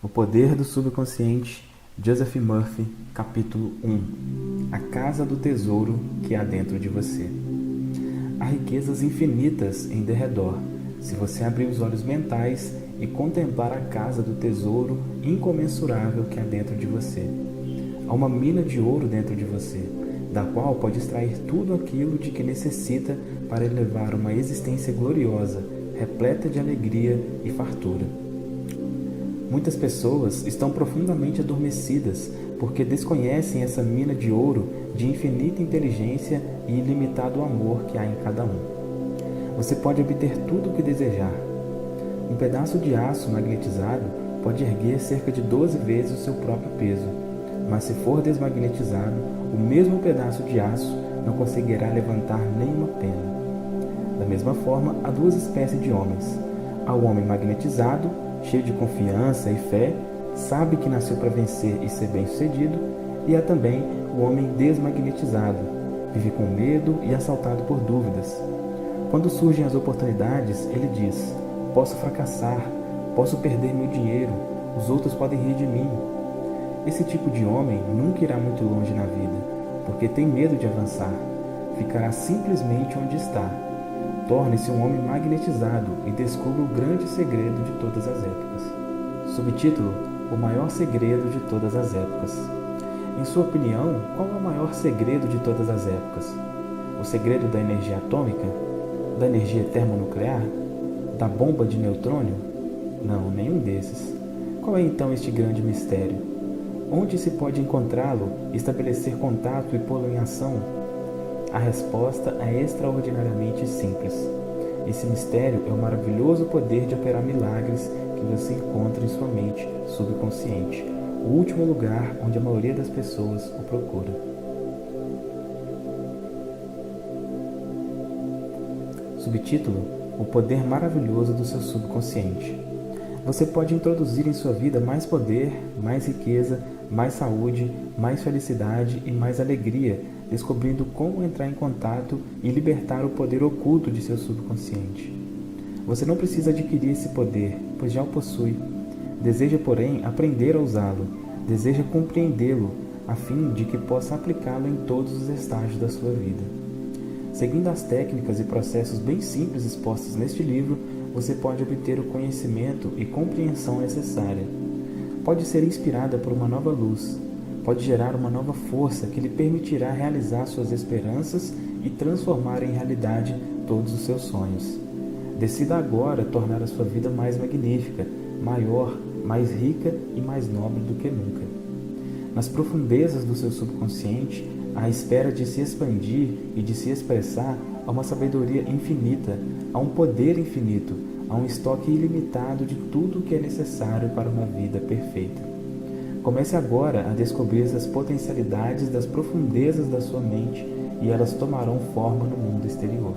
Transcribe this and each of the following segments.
O Poder do Subconsciente, Joseph Murphy, capítulo 1. A Casa do Tesouro que há dentro de você. Há riquezas infinitas em derredor, se você abrir os olhos mentais e contemplar a casa do tesouro incomensurável que há dentro de você. Há uma mina de ouro dentro de você, da qual pode extrair tudo aquilo de que necessita para elevar uma existência gloriosa, repleta de alegria e fartura. Muitas pessoas estão profundamente adormecidas porque desconhecem essa mina de ouro de infinita inteligência e ilimitado amor que há em cada um. Você pode obter tudo o que desejar. Um pedaço de aço magnetizado pode erguer cerca de 12 vezes o seu próprio peso, mas se for desmagnetizado, o mesmo pedaço de aço não conseguirá levantar nenhuma pena. Da mesma forma, há duas espécies de homens. Há o homem magnetizado, cheio de confiança e fé, sabe que nasceu para vencer e ser bem-sucedido, e há também o homem desmagnetizado, vive com medo e assaltado por dúvidas. Quando surgem as oportunidades, ele diz: posso fracassar, posso perder meu dinheiro, os outros podem rir de mim. Esse tipo de homem nunca irá muito longe na vida, porque tem medo de avançar. Ficará simplesmente onde está. Torne-se um homem magnetizado e descubra o grande segredo de todas as épocas. Subtítulo: O maior segredo de todas as épocas. Em sua opinião, qual é o maior segredo de todas as épocas? O segredo da energia atômica? Da energia termonuclear? Da bomba de neutrônio? Não, nenhum desses. Qual é então este grande mistério? Onde se pode encontrá-lo, estabelecer contato e pô-lo em ação? A resposta é extraordinariamente simples. Esse mistério é o maravilhoso poder de operar milagres que você encontra em sua mente subconsciente, o último lugar onde a maioria das pessoas o procura. Subtítulo: O poder maravilhoso do seu subconsciente. Você pode introduzir em sua vida mais poder, mais riqueza, mais saúde, mais felicidade e mais alegria, descobrindo como entrar em contato e libertar o poder oculto de seu subconsciente. Você não precisa adquirir esse poder, pois já o possui. Deseja, porém, aprender a usá-lo. Deseja compreendê-lo, a fim de que possa aplicá-lo em todos os estágios da sua vida. Seguindo as técnicas e processos bem simples expostos neste livro, você pode obter o conhecimento e compreensão necessária. Pode ser inspirada por uma nova luz. Pode gerar uma nova força que lhe permitirá realizar suas esperanças e transformar em realidade todos os seus sonhos. Decida agora tornar a sua vida mais magnífica, maior, mais rica e mais nobre do que nunca. Nas profundezas do seu subconsciente, à espera de se expandir e de se expressar, há uma sabedoria infinita, há um poder infinito, há um estoque ilimitado de tudo o que é necessário para uma vida perfeita. Comece agora a descobrir essas potencialidades das profundezas da sua mente e elas tomarão forma no mundo exterior.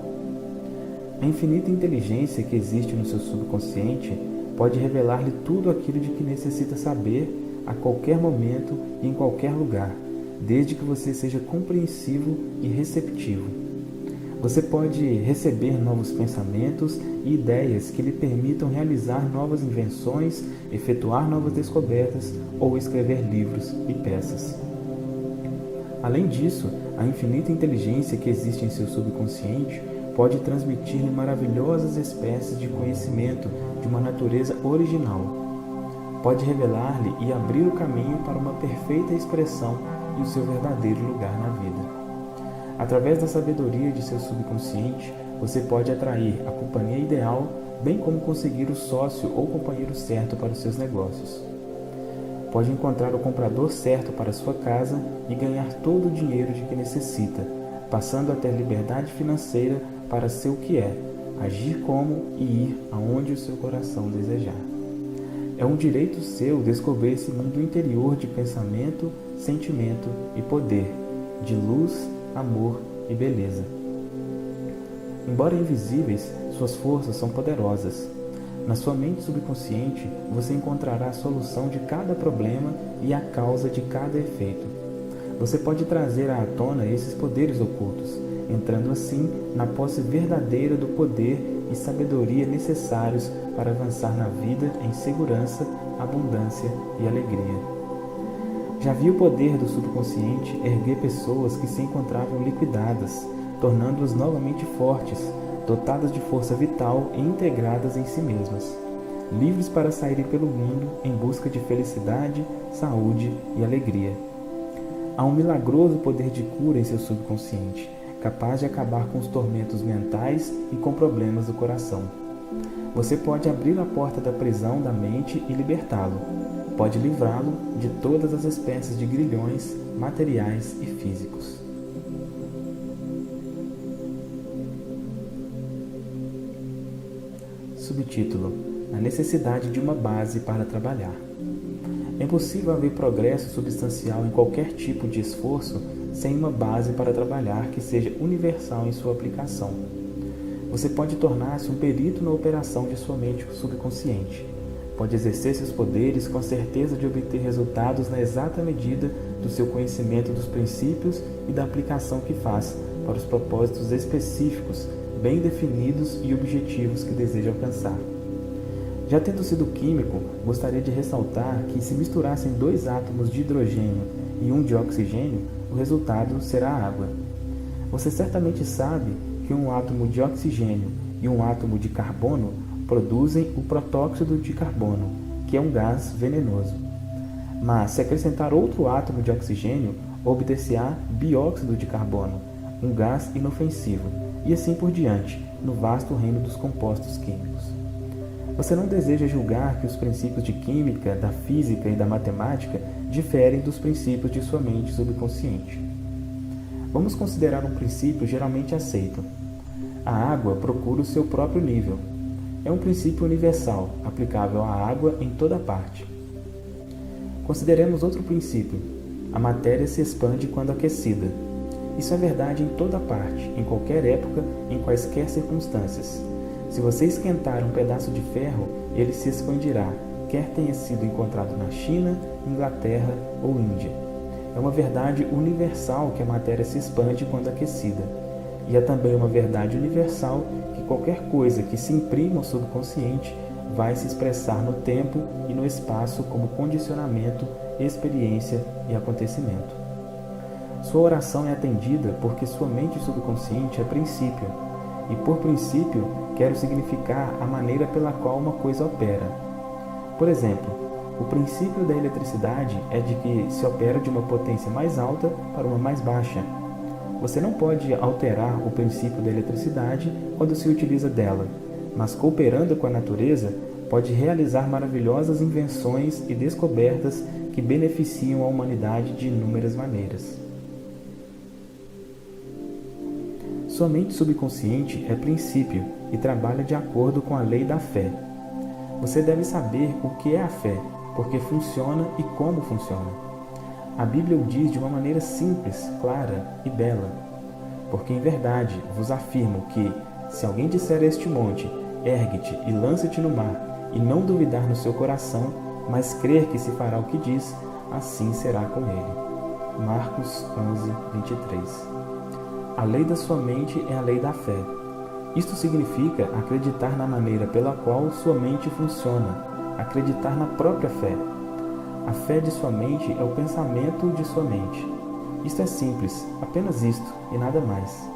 A infinita inteligência que existe no seu subconsciente pode revelar-lhe tudo aquilo de que necessita saber a qualquer momento e em qualquer lugar, desde que você seja compreensivo e receptivo. Você pode receber novos pensamentos e ideias que lhe permitam realizar novas invenções, efetuar novas descobertas ou escrever livros e peças. Além disso, a infinita inteligência que existe em seu subconsciente pode transmitir-lhe maravilhosas espécies de conhecimento de uma natureza original. Pode revelar-lhe e abrir o caminho para uma perfeita expressão e o seu verdadeiro lugar na vida. Através da sabedoria de seu subconsciente, você pode atrair a companhia ideal, bem como conseguir o sócio ou companheiro certo para os seus negócios. Pode encontrar o comprador certo para sua casa e ganhar todo o dinheiro de que necessita, passando a ter liberdade financeira para ser o que é, agir como e ir aonde o seu coração desejar. É um direito seu descobrir esse mundo interior de pensamento, sentimento e poder, de luz, amor e beleza. Embora invisíveis, suas forças são poderosas. Na sua mente subconsciente, você encontrará a solução de cada problema e a causa de cada efeito. Você pode trazer à tona esses poderes ocultos, entrando assim na posse verdadeira do poder e sabedoria necessários para avançar na vida em segurança abundância e alegria. Já vi o poder do subconsciente erguer pessoas que se encontravam liquidadas, tornando-as novamente fortes, dotadas de força vital e integradas em si mesmas, livres para saírem pelo mundo em busca de felicidade, saúde e alegria. Há um milagroso poder de cura em seu subconsciente, capaz de acabar com os tormentos mentais e com problemas do coração. Você pode abrir a porta da prisão da mente e libertá-lo. Pode livrá-lo de todas as espécies de grilhões materiais e físicos. Subtítulo: A necessidade de uma base para trabalhar. É impossível haver progresso substancial em qualquer tipo de esforço sem uma base para trabalhar que seja universal em sua aplicação. Você pode tornar-se um perito na operação de sua mente subconsciente. Pode exercer seus poderes com a certeza de obter resultados na exata medida do seu conhecimento dos princípios e da aplicação que faz para os propósitos específicos, bem definidos e objetivos que deseja alcançar. Já tendo sido químico, gostaria de ressaltar que se misturassem 2 átomos de hidrogênio e 1 de oxigênio, o resultado será água. Você certamente sabe que um átomo de oxigênio e um átomo de carbono produzem o protóxido de carbono, que é um gás venenoso. Mas se acrescentar outro átomo de oxigênio, obter-se-á bióxido de carbono, um gás inofensivo, e assim por diante, no vasto reino dos compostos químicos. Você não deseja julgar que os princípios de química, da física e da matemática diferem dos princípios de sua mente subconsciente. Vamos considerar um princípio geralmente aceito. A água procura o seu próprio nível. É um princípio universal, aplicável à água em toda parte. Consideremos outro princípio. A matéria se expande quando aquecida. Isso é verdade em toda parte, em qualquer época, em quaisquer circunstâncias. Se você esquentar um pedaço de ferro, ele se expandirá, quer tenha sido encontrado na China, Inglaterra ou Índia. É uma verdade universal que a matéria se expande quando aquecida. E é também uma verdade universal que qualquer coisa que se imprima ao subconsciente vai se expressar no tempo e no espaço como condicionamento, experiência e acontecimento. Sua oração é atendida porque sua mente subconsciente é princípio, e por princípio quero significar a maneira pela qual uma coisa opera. Por exemplo, o princípio da eletricidade é de que se opera de uma potência mais alta para uma mais baixa. Você não pode alterar o princípio da eletricidade quando se utiliza dela, mas cooperando com a natureza, pode realizar maravilhosas invenções e descobertas que beneficiam a humanidade de inúmeras maneiras. Sua mente subconsciente é princípio e trabalha de acordo com a lei da fé. Você deve saber o que é a fé, porque funciona e como funciona. A Bíblia o diz de uma maneira simples, clara e bela. Porque em verdade vos afirmo que, se alguém disser a este monte, ergue-te e lança-te no mar, e não duvidar no seu coração, mas crer que se fará o que diz, assim será com ele. Marcos 11, 23. A lei da sua mente é a lei da fé. Isto significa acreditar na maneira pela qual sua mente funciona, acreditar na própria fé. A fé de sua mente é o pensamento de sua mente. Isto é simples, apenas isto e nada mais.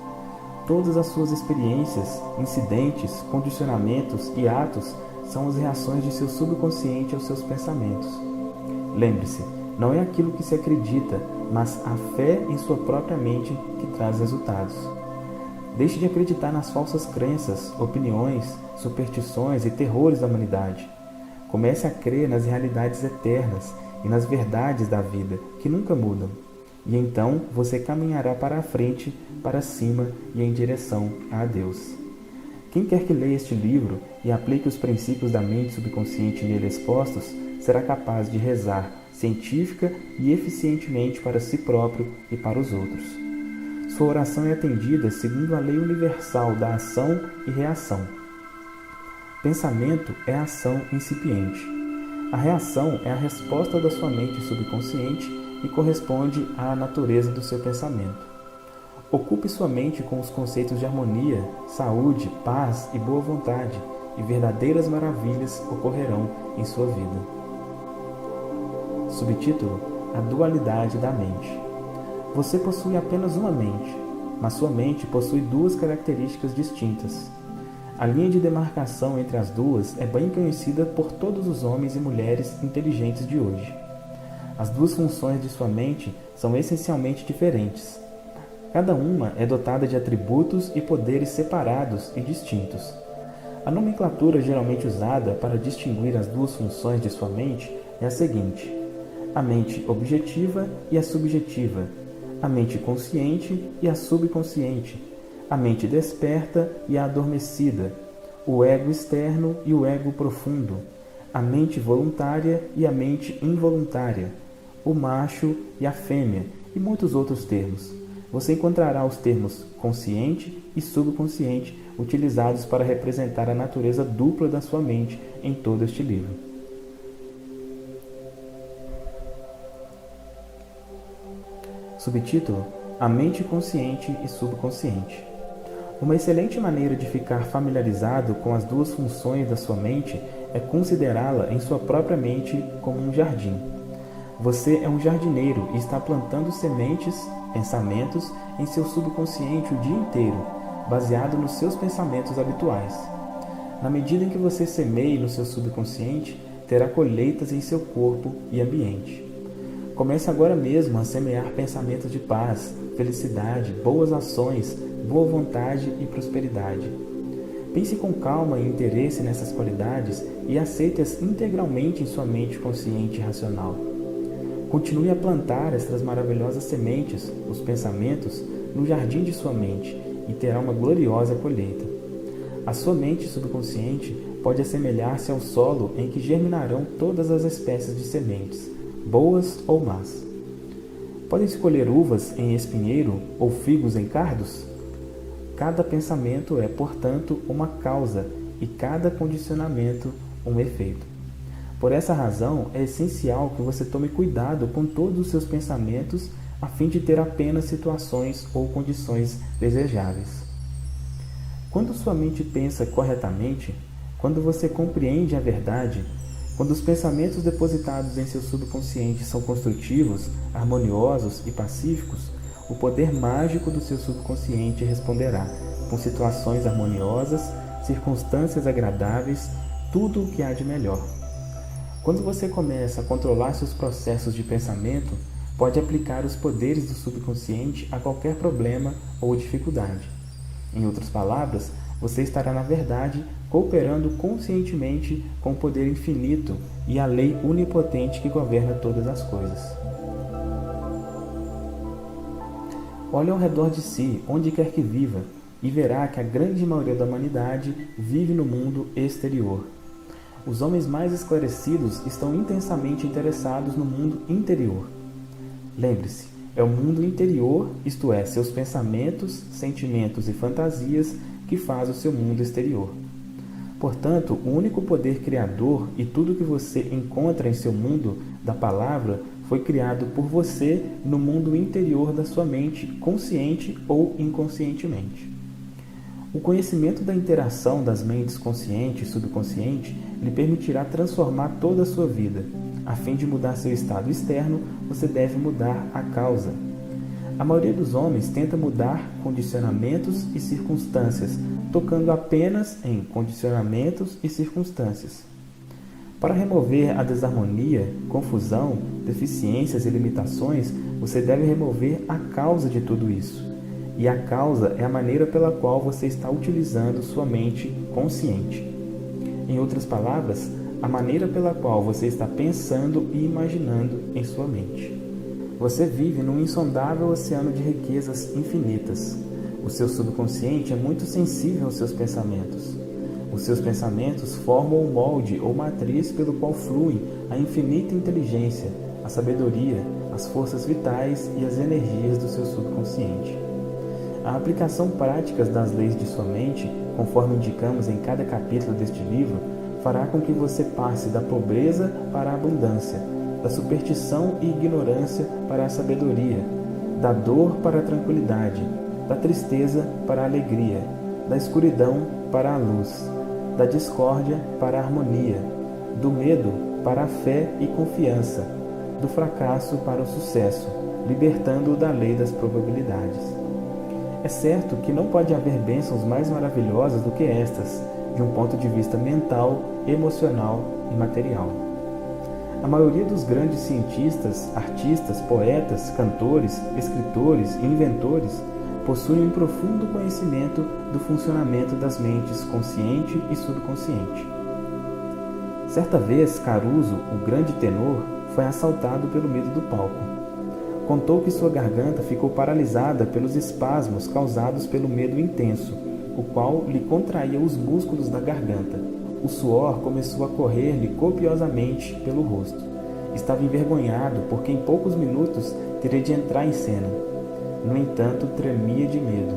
Todas as suas experiências, incidentes, condicionamentos e atos são as reações de seu subconsciente aos seus pensamentos. Lembre-se, não é aquilo que se acredita, mas a fé em sua própria mente que traz resultados. Deixe de acreditar nas falsas crenças, opiniões, superstições e terrores da humanidade. Comece a crer nas realidades eternas e nas verdades da vida, que nunca mudam. E então você caminhará para a frente, para cima e em direção a Deus. Quem quer que leia este livro e aplique os princípios da mente subconsciente nele expostos, será capaz de rezar científica e eficientemente para si próprio e para os outros. Sua oração é atendida segundo a lei universal da ação e reação. Pensamento é a ação incipiente. A reação é a resposta da sua mente subconsciente e corresponde à natureza do seu pensamento. Ocupe sua mente com os conceitos de harmonia, saúde, paz e boa vontade, e verdadeiras maravilhas ocorrerão em sua vida. Subtítulo: A dualidade da mente. Você possui apenas uma mente, mas sua mente possui duas características distintas. A linha de demarcação entre as duas é bem conhecida por todos os homens e mulheres inteligentes de hoje. As duas funções de sua mente são essencialmente diferentes. Cada uma é dotada de atributos e poderes separados e distintos. A nomenclatura geralmente usada para distinguir as duas funções de sua mente é a seguinte: a mente objetiva e a subjetiva, a mente consciente e a subconsciente, a mente desperta e a adormecida, o ego externo e o ego profundo, a mente voluntária e a mente involuntária, o macho e a fêmea, e muitos outros termos. Você encontrará os termos consciente e subconsciente utilizados para representar a natureza dupla da sua mente em todo este livro. Subtítulo: A mente consciente e subconsciente. Uma excelente maneira de ficar familiarizado com as duas funções da sua mente é considerá-la em sua própria mente como um jardim. Você é um jardineiro e está plantando sementes, pensamentos, em seu subconsciente o dia inteiro, baseado nos seus pensamentos habituais. Na medida em que você semeia no seu subconsciente, terá colheitas em seu corpo e ambiente. Comece agora mesmo a semear pensamentos de paz, felicidade, boas ações, boa vontade e prosperidade. Pense com calma e interesse nessas qualidades e aceite-as integralmente em sua mente consciente e racional. Continue a plantar estas maravilhosas sementes, os pensamentos, no jardim de sua mente e terá uma gloriosa colheita. A sua mente subconsciente pode assemelhar-se ao solo em que germinarão todas as espécies de sementes, boas ou más. Pode-se colher uvas em espinheiro ou figos em cardos? Cada pensamento é, portanto, uma causa e cada condicionamento um efeito. Por essa razão, é essencial que você tome cuidado com todos os seus pensamentos a fim de ter apenas situações ou condições desejáveis. Quando sua mente pensa corretamente, quando você compreende a verdade, quando os pensamentos depositados em seu subconsciente são construtivos, harmoniosos e pacíficos, o poder mágico do seu subconsciente responderá com situações harmoniosas, circunstâncias agradáveis, tudo o que há de melhor. Quando você começa a controlar seus processos de pensamento, pode aplicar os poderes do subconsciente a qualquer problema ou dificuldade. Em outras palavras, você estará, na verdade, cooperando conscientemente com o poder infinito e a lei onipotente que governa todas as coisas. Olhe ao redor de si, onde quer que viva, e verá que a grande maioria da humanidade vive no mundo exterior. Os homens mais esclarecidos estão intensamente interessados no mundo interior. Lembre-se, é o mundo interior, isto é, seus pensamentos, sentimentos e fantasias, que faz o seu mundo exterior. Portanto, o único poder criador e tudo que você encontra em seu mundo da palavra foi criado por você no mundo interior da sua mente, consciente ou inconscientemente. O conhecimento da interação das mentes consciente e subconsciente lhe permitirá transformar toda a sua vida. A fim de mudar seu estado externo, você deve mudar a causa. A maioria dos homens tenta mudar condicionamentos e circunstâncias, tocando apenas em condicionamentos e circunstâncias. Para remover a desarmonia, confusão, deficiências e limitações, você deve remover a causa de tudo isso. E a causa é a maneira pela qual você está utilizando sua mente consciente. Em outras palavras, a maneira pela qual você está pensando e imaginando em sua mente. Você vive num insondável oceano de riquezas infinitas. O seu subconsciente é muito sensível aos seus pensamentos. Os seus pensamentos formam o molde ou matriz pelo qual flui a infinita inteligência, a sabedoria, as forças vitais e as energias do seu subconsciente. A aplicação prática das leis de sua mente, conforme indicamos em cada capítulo deste livro, fará com que você passe da pobreza para a abundância, da superstição e ignorância para a sabedoria, da dor para a tranquilidade, da tristeza para a alegria, da escuridão para a luz, da discórdia para a harmonia, do medo para a fé e confiança, do fracasso para o sucesso, libertando-o da lei das probabilidades. É certo que não pode haver bênçãos mais maravilhosas do que estas, de um ponto de vista mental, emocional e material. A maioria dos grandes cientistas, artistas, poetas, cantores, escritores e inventores possuem um profundo conhecimento do funcionamento das mentes consciente e subconsciente. Certa vez, Caruso, o grande tenor, foi assaltado pelo medo do palco. Contou que sua garganta ficou paralisada pelos espasmos causados pelo medo intenso, o qual lhe contraía os músculos da garganta. O suor começou a correr-lhe copiosamente pelo rosto. Estava envergonhado porque em poucos minutos teria de entrar em cena. No entanto, tremia de medo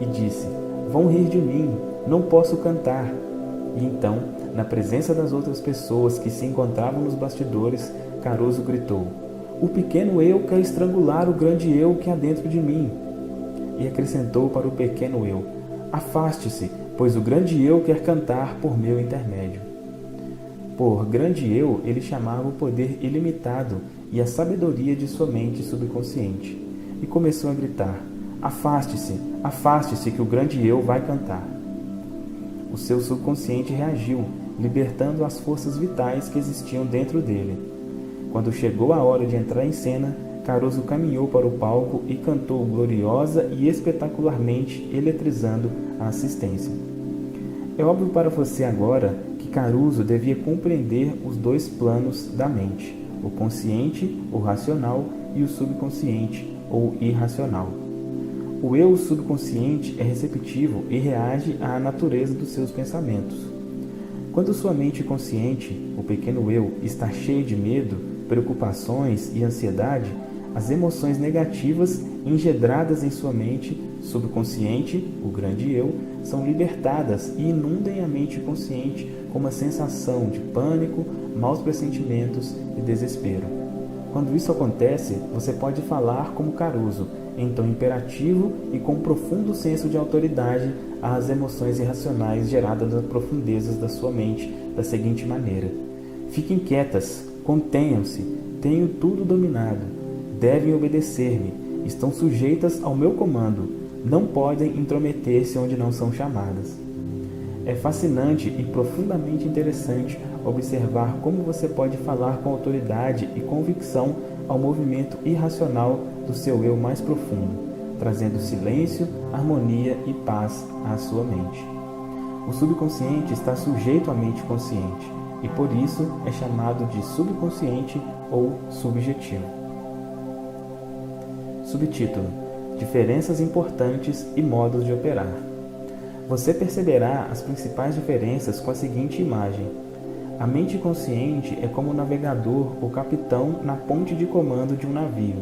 e disse: "Vão rir de mim, não posso cantar." E então, na presença das outras pessoas que se encontravam nos bastidores, Caruso gritou: "O pequeno eu quer estrangular o grande eu que há dentro de mim." E acrescentou para o pequeno eu: "Afaste-se, pois o grande eu quer cantar por meu intermédio." Por grande eu, ele chamava o poder ilimitado e a sabedoria de sua mente subconsciente. E começou a gritar: "Afaste-se, afaste-se que o grande eu vai cantar." O seu subconsciente reagiu, libertando as forças vitais que existiam dentro dele. Quando chegou a hora de entrar em cena, Caruso caminhou para o palco e cantou gloriosa e espetacularmente, eletrizando a assistência. É óbvio para você agora que Caruso devia compreender os dois planos da mente, o consciente, o racional, e o subconsciente, ou irracional. O eu subconsciente é receptivo e reage à natureza dos seus pensamentos. Quando sua mente consciente, o pequeno eu, está cheio de medo, preocupações e ansiedade, as emoções negativas engendradas em sua mente subconsciente, o grande eu, são libertadas e inundam a mente consciente com uma sensação de pânico, maus pressentimentos e desespero. Quando isso acontece, você pode falar como Caruso, em tom imperativo e com um profundo senso de autoridade às emoções irracionais geradas nas profundezas da sua mente da seguinte maneira: "Fiquem quietas, contenham-se, tenho tudo dominado, devem obedecer-me, estão sujeitas ao meu comando, não podem intrometer-se onde não são chamadas." É fascinante e profundamente interessante observar como você pode falar com autoridade e convicção ao movimento irracional do seu eu mais profundo, trazendo silêncio, harmonia e paz à sua mente. O subconsciente está sujeito à mente consciente e por isso é chamado de subconsciente ou subjetivo. Subtítulo: Diferenças importantes e modos de operar. Você perceberá as principais diferenças com a seguinte imagem. A mente consciente é como o navegador ou capitão na ponte de comando de um navio.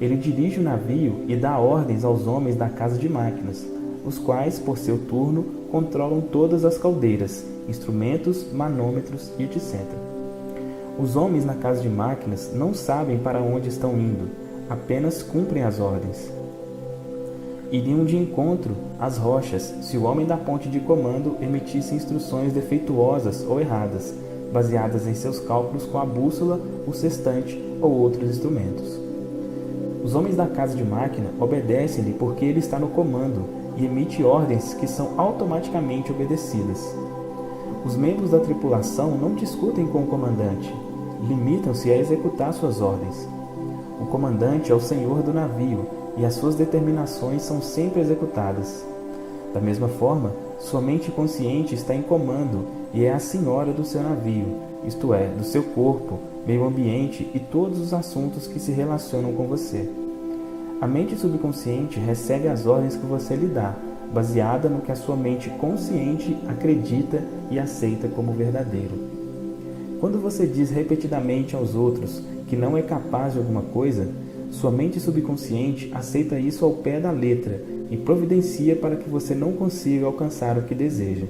Ele dirige o navio e dá ordens aos homens da casa de máquinas, os quais, por seu turno, controlam todas as caldeiras, instrumentos, manômetros e etc. Os homens na casa de máquinas não sabem para onde estão indo, apenas cumprem as ordens. Iriam de encontro às rochas se o homem da ponte de comando emitisse instruções defeituosas ou erradas, baseadas em seus cálculos com a bússola, o sextante ou outros instrumentos. Os homens da casa de máquina obedecem-lhe porque ele está no comando e emite ordens que são automaticamente obedecidas. Os membros da tripulação não discutem com o comandante, limitam-se a executar suas ordens. O comandante é o senhor do navio e as suas determinações são sempre executadas. Da mesma forma, sua mente consciente está em comando e é a senhora do seu navio, isto é, do seu corpo, meio ambiente e todos os assuntos que se relacionam com você. A mente subconsciente recebe as ordens que você lhe dá, baseada no que a sua mente consciente acredita e aceita como verdadeiro. Quando você diz repetidamente aos outros que não é capaz de alguma coisa, sua mente subconsciente aceita isso ao pé da letra e providencia para que você não consiga alcançar o que deseja.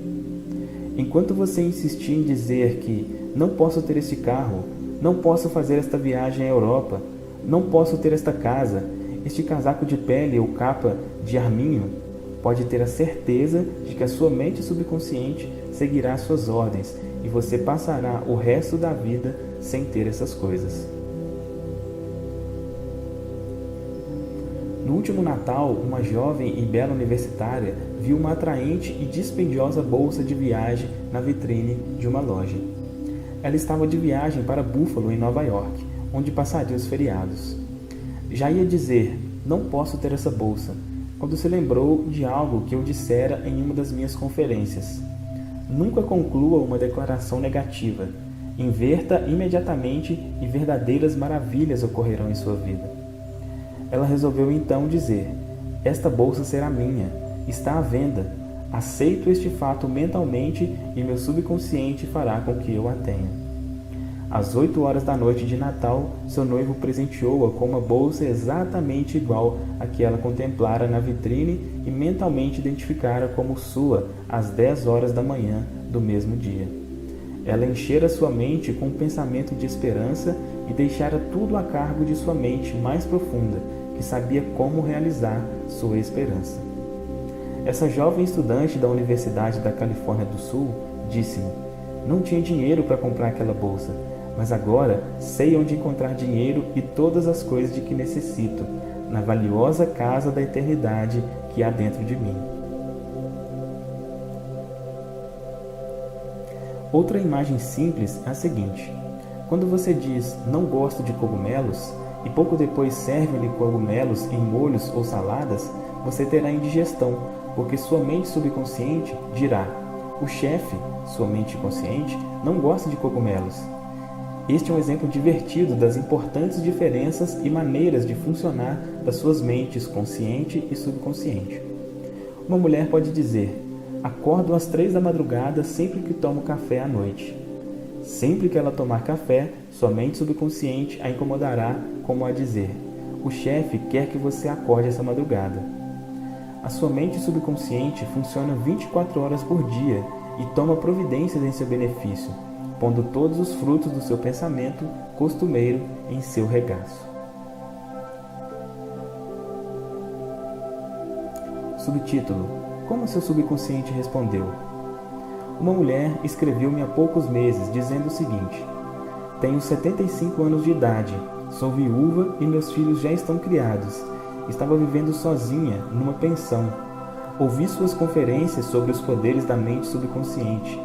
Enquanto você insistir em dizer que não posso ter este carro, não posso fazer esta viagem à Europa, não posso ter esta casa, este casaco de pele ou capa de arminho, pode ter a certeza de que a sua mente subconsciente seguirá suas ordens e você passará o resto da vida sem ter essas coisas. No último Natal, uma jovem e bela universitária viu uma atraente e dispendiosa bolsa de viagem na vitrine de uma loja. Ela estava de viagem para Buffalo, em Nova York, onde passaria os feriados. Já ia dizer, não posso ter essa bolsa, quando se lembrou de algo que eu dissera em uma das minhas conferências. Nunca conclua uma declaração negativa. Inverta imediatamente e verdadeiras maravilhas ocorrerão em sua vida. Ela resolveu então dizer, esta bolsa será minha, está à venda, aceito este fato mentalmente e meu subconsciente fará com que eu a tenha. Às 8 horas da noite de Natal, seu noivo presenteou-a com uma bolsa exatamente igual à que ela contemplara na vitrine e mentalmente identificara como sua às 10 horas da manhã do mesmo dia. Ela enchera sua mente com um pensamento de esperança e deixara tudo a cargo de sua mente mais profunda, que sabia como realizar sua esperança. Essa jovem estudante da Universidade da Califórnia do Sul disse-me, não tinha dinheiro para comprar aquela bolsa, mas agora sei onde encontrar dinheiro e todas as coisas de que necessito, na valiosa casa da eternidade que há dentro de mim. Outra imagem simples é a seguinte. Quando você diz, não gosto de cogumelos, e pouco depois serve-lhe cogumelos em molhos ou saladas, você terá indigestão, porque sua mente subconsciente dirá, o chefe, sua mente consciente, não gosta de cogumelos. Este é um exemplo divertido das importantes diferenças e maneiras de funcionar das suas mentes consciente e subconsciente. Uma mulher pode dizer, acordo às 3 da madrugada sempre que tomo café à noite. Sempre que ela tomar café, sua mente subconsciente a incomodará, como a dizer, o chefe quer que você acorde essa madrugada. A sua mente subconsciente funciona 24 horas por dia e toma providências em seu benefício, pondo todos os frutos do seu pensamento costumeiro em seu regaço. Subtítulo: Como seu subconsciente respondeu? Uma mulher escreveu-me há poucos meses dizendo o seguinte: tenho 75 anos de idade, sou viúva e meus filhos já estão criados. Estava vivendo sozinha numa pensão. Ouvi suas conferências sobre os poderes da mente subconsciente,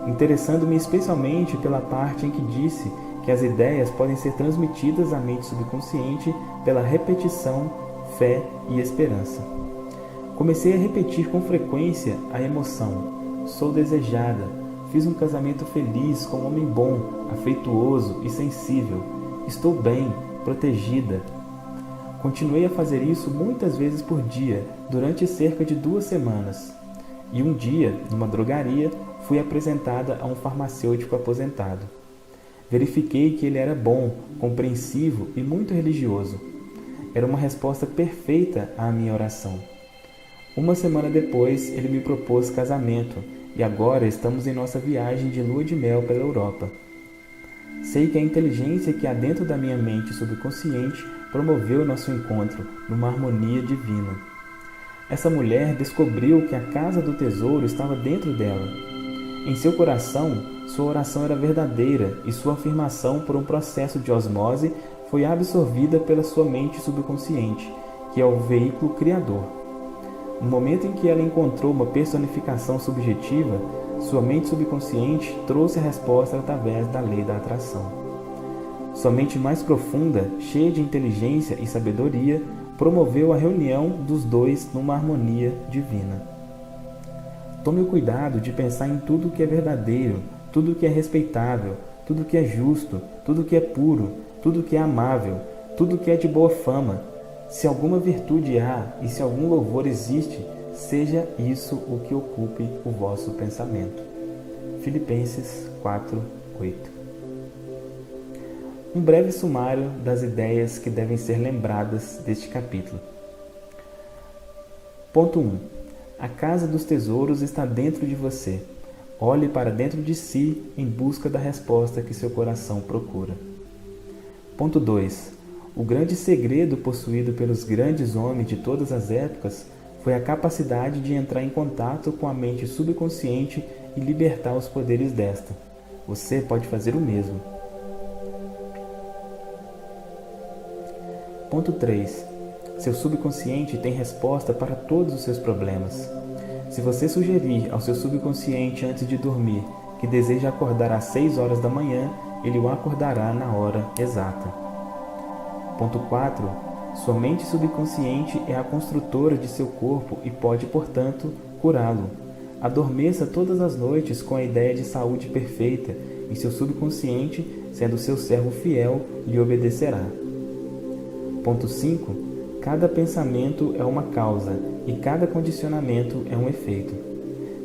interessando-me especialmente pela parte em que disse que as ideias podem ser transmitidas à mente subconsciente pela repetição, fé e esperança. Comecei a repetir com frequência a emoção: sou desejada, fiz um casamento feliz com um homem bom, afetuoso e sensível, estou bem, protegida. Continuei a fazer isso muitas vezes por dia, durante cerca de 2 semanas. E um dia, numa drogaria, fui apresentada a um farmacêutico aposentado. Verifiquei que ele era bom, compreensivo e muito religioso. Era uma resposta perfeita à minha oração. Uma semana depois, ele me propôs casamento, e agora estamos em nossa viagem de lua de mel pela Europa. Sei que a inteligência que há dentro da minha mente subconsciente promoveu nosso encontro numa harmonia divina. Essa mulher descobriu que a casa do tesouro estava dentro dela. Em seu coração, sua oração era verdadeira e sua afirmação, por um processo de osmose, foi absorvida pela sua mente subconsciente, que é o veículo criador. No momento em que ela encontrou uma personificação subjetiva, sua mente subconsciente trouxe a resposta através da lei da atração. Sua mente mais profunda, cheia de inteligência e sabedoria, promoveu a reunião dos dois numa harmonia divina. Tome o cuidado de pensar em tudo que é verdadeiro, tudo que é respeitável, tudo que é justo, tudo que é puro, tudo que é amável, tudo que é de boa fama. Se alguma virtude há e se algum louvor existe, seja isso o que ocupe o vosso pensamento. Filipenses 4:8. Um breve sumário das ideias que devem ser lembradas deste capítulo. Ponto 1. A casa dos tesouros está dentro de você. Olhe para dentro de si em busca da resposta que seu coração procura. Ponto 2. O grande segredo possuído pelos grandes homens de todas as épocas foi a capacidade de entrar em contato com a mente subconsciente e libertar os poderes desta. Você pode fazer o mesmo. Ponto 3. Seu subconsciente tem resposta para todos os seus problemas. Se você sugerir ao seu subconsciente antes de dormir que deseja acordar às 6 horas da manhã, ele o acordará na hora exata. Ponto 4. Sua mente subconsciente é a construtora de seu corpo e pode, portanto, curá-lo. Adormeça todas as noites com a ideia de saúde perfeita e seu subconsciente, sendo seu servo fiel, lhe obedecerá. Ponto 5. Cada pensamento é uma causa e cada condicionamento é um efeito.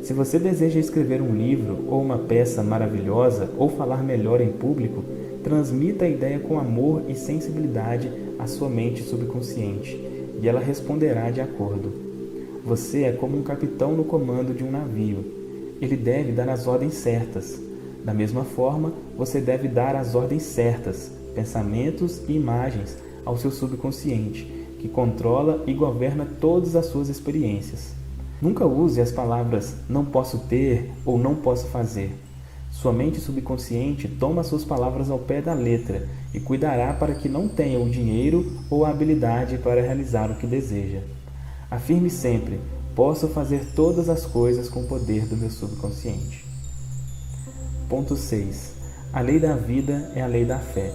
Se você deseja escrever um livro ou uma peça maravilhosa ou falar melhor em público, transmita a ideia com amor e sensibilidade à sua mente subconsciente e ela responderá de acordo. Você é como um capitão no comando de um navio. Ele deve dar as ordens certas. Da mesma forma, você deve dar as ordens certas, pensamentos e imagens ao seu subconsciente, que controla e governa todas as suas experiências. Nunca use as palavras não posso ter ou não posso fazer. Sua mente subconsciente toma suas palavras ao pé da letra e cuidará para que não tenha o dinheiro ou a habilidade para realizar o que deseja. Afirme sempre: posso fazer todas as coisas com o poder do meu subconsciente. Ponto 6. A lei da vida é a lei da fé.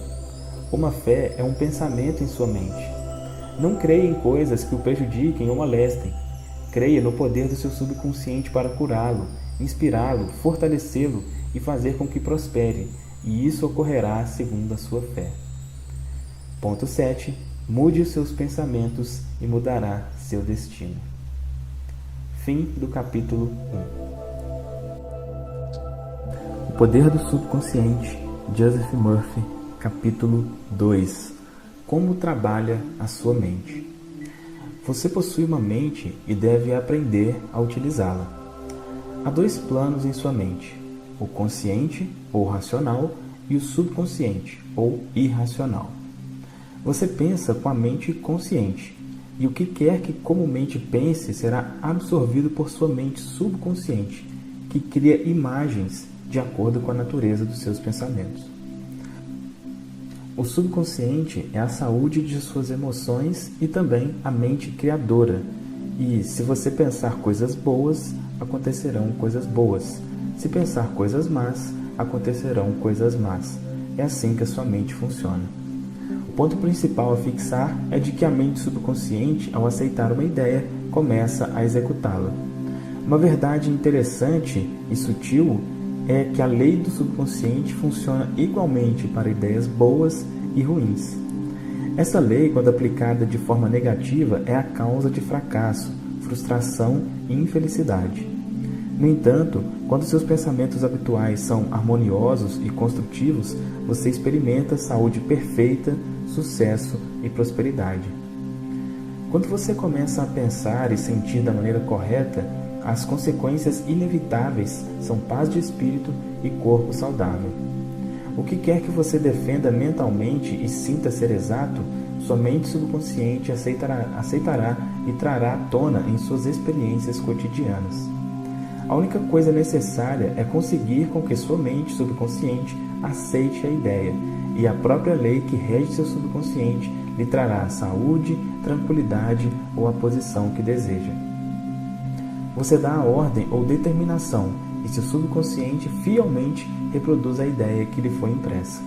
Uma fé é um pensamento em sua mente. Não creia em coisas que o prejudiquem ou molestem. Creia no poder do seu subconsciente para curá-lo, inspirá-lo, fortalecê-lo e fazer com que prospere, e isso ocorrerá segundo a sua fé. Ponto 7. Mude os seus pensamentos e mudará seu destino. Fim do capítulo 1. O poder do subconsciente, Joseph Murphy, capítulo 2. Como trabalha a sua mente? Você possui uma mente e deve aprender a utilizá-la. Há dois planos em sua mente: o consciente, ou racional, e o subconsciente, ou irracional. Você pensa com a mente consciente, e o que quer que comumente pense será absorvido por sua mente subconsciente, que cria imagens de acordo com a natureza dos seus pensamentos. O subconsciente é a saúde de suas emoções e também a mente criadora. E se você pensar coisas boas, acontecerão coisas boas. Se pensar coisas más, acontecerão coisas más. É assim que a sua mente funciona. O ponto principal a fixar é de que a mente subconsciente, ao aceitar uma ideia, começa a executá-la. Uma verdade interessante e sutil é que a lei do subconsciente funciona igualmente para ideias boas e ruins. Essa lei, quando aplicada de forma negativa, é a causa de fracasso, frustração e infelicidade. No entanto, quando seus pensamentos habituais são harmoniosos e construtivos, você experimenta saúde perfeita, sucesso e prosperidade. Quando você começa a pensar e sentir da maneira correta, as consequências inevitáveis são paz de espírito e corpo saudável. O que quer que você defenda mentalmente e sinta ser exato, sua mente subconsciente aceitará e trará à tona em suas experiências cotidianas. A única coisa necessária é conseguir com que sua mente subconsciente aceite a ideia, e a própria lei que rege seu subconsciente lhe trará saúde, tranquilidade ou a posição que deseja. Você dá a ordem ou determinação e seu subconsciente fielmente reproduz a ideia que lhe foi impressa.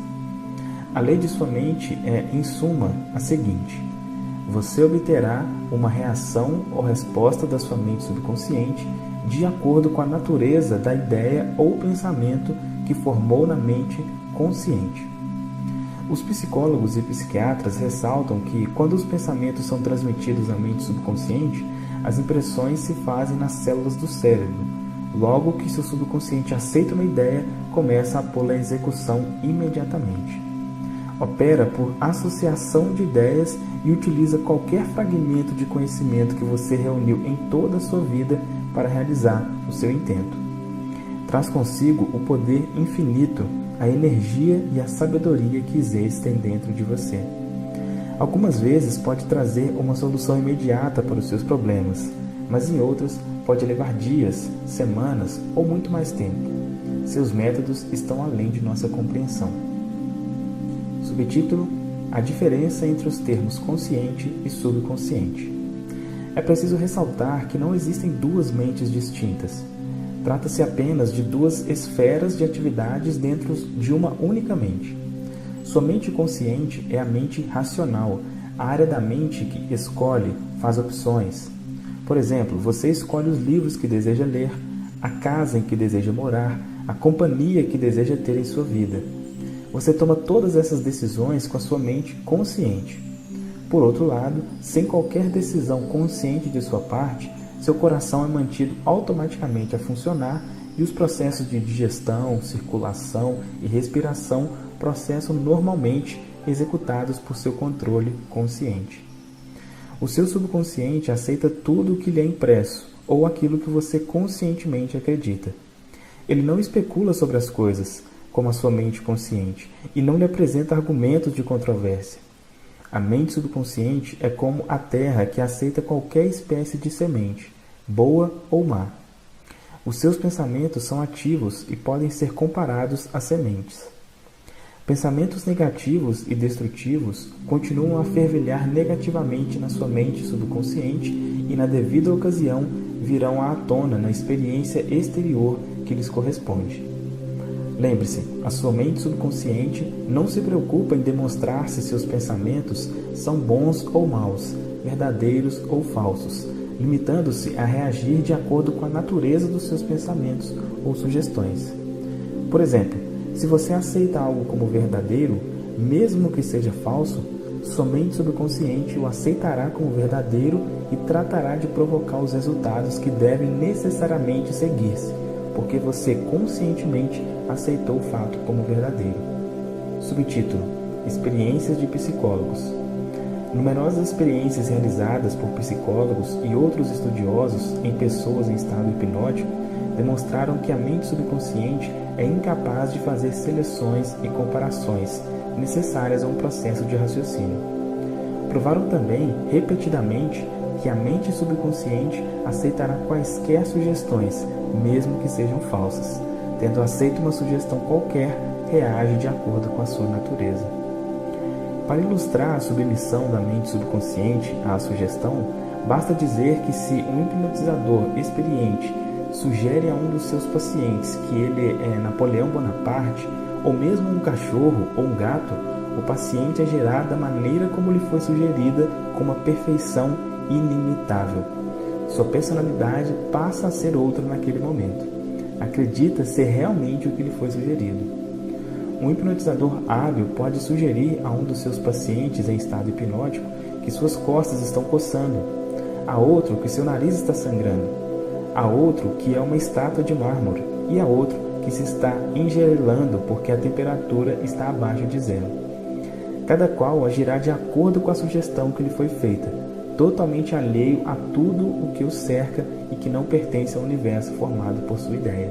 A lei de sua mente é, em suma, a seguinte: você obterá uma reação ou resposta da sua mente subconsciente de acordo com a natureza da ideia ou pensamento que formou na mente consciente. Os psicólogos e psiquiatras ressaltam que, quando os pensamentos são transmitidos à mente subconsciente, as impressões se fazem nas células do cérebro. Logo que seu subconsciente aceita uma ideia, começa a pô-la em execução imediatamente. Opera por associação de ideias e utiliza qualquer fragmento de conhecimento que você reuniu em toda a sua vida para realizar o seu intento. Traz consigo o poder infinito, a energia e a sabedoria que existem dentro de você. Algumas vezes pode trazer uma solução imediata para os seus problemas, mas em outras pode levar dias, semanas ou muito mais tempo. Seus métodos estão além de nossa compreensão. Subtítulo: a diferença entre os termos consciente e subconsciente. É preciso ressaltar que não existem duas mentes distintas. Trata-se apenas de duas esferas de atividades dentro de uma única mente. Sua mente consciente é a mente racional, a área da mente que escolhe, faz opções. Por exemplo, você escolhe os livros que deseja ler, a casa em que deseja morar, a companhia que deseja ter em sua vida. Você toma todas essas decisões com a sua mente consciente. Por outro lado, sem qualquer decisão consciente de sua parte, seu coração é mantido automaticamente a funcionar e os processos de digestão, circulação e respiração processam normalmente executados por seu controle consciente. O seu subconsciente aceita tudo o que lhe é impresso ou aquilo que você conscientemente acredita. Ele não especula sobre as coisas, como a sua mente consciente, e não lhe apresenta argumentos de controvérsia. A mente subconsciente é como a terra que aceita qualquer espécie de semente, boa ou má. Os seus pensamentos são ativos e podem ser comparados a sementes. Pensamentos negativos e destrutivos continuam a fervilhar negativamente na sua mente subconsciente e, na devida ocasião, virão à tona na experiência exterior que lhes corresponde. Lembre-se, a sua mente subconsciente não se preocupa em demonstrar se seus pensamentos são bons ou maus, verdadeiros ou falsos, limitando-se a reagir de acordo com a natureza dos seus pensamentos ou sugestões. Por exemplo, se você aceita algo como verdadeiro, mesmo que seja falso, sua mente subconsciente o aceitará como verdadeiro e tratará de provocar os resultados que devem necessariamente seguir-se, porque você conscientemente aceitou o fato como verdadeiro. Subtítulo: Experiências de psicólogos. Numerosas experiências realizadas por psicólogos e outros estudiosos em pessoas em estado hipnótico demonstraram que a mente subconsciente é incapaz de fazer seleções e comparações necessárias a um processo de raciocínio. Provaram também, repetidamente, que a mente subconsciente aceitará quaisquer sugestões, mesmo que sejam falsas. Tendo aceito uma sugestão qualquer, reage de acordo com a sua natureza. Para ilustrar a submissão da mente subconsciente à sugestão, basta dizer que se um hipnotizador experiente sugere a um dos seus pacientes que ele é Napoleão Bonaparte, ou mesmo um cachorro ou um gato, o paciente agirá da maneira como lhe foi sugerida com uma perfeição inimitável. Sua personalidade passa a ser outra naquele momento. Acredita ser realmente o que lhe foi sugerido. Um hipnotizador hábil pode sugerir a um dos seus pacientes em estado hipnótico que suas costas estão coçando, a outro que seu nariz está sangrando, a outro que é uma estátua de mármore e a outro que se está engelando porque a temperatura está abaixo de zero. Cada qual agirá de acordo com a sugestão que lhe foi feita, totalmente alheio a tudo o que o cerca e que não pertence ao universo formado por sua ideia.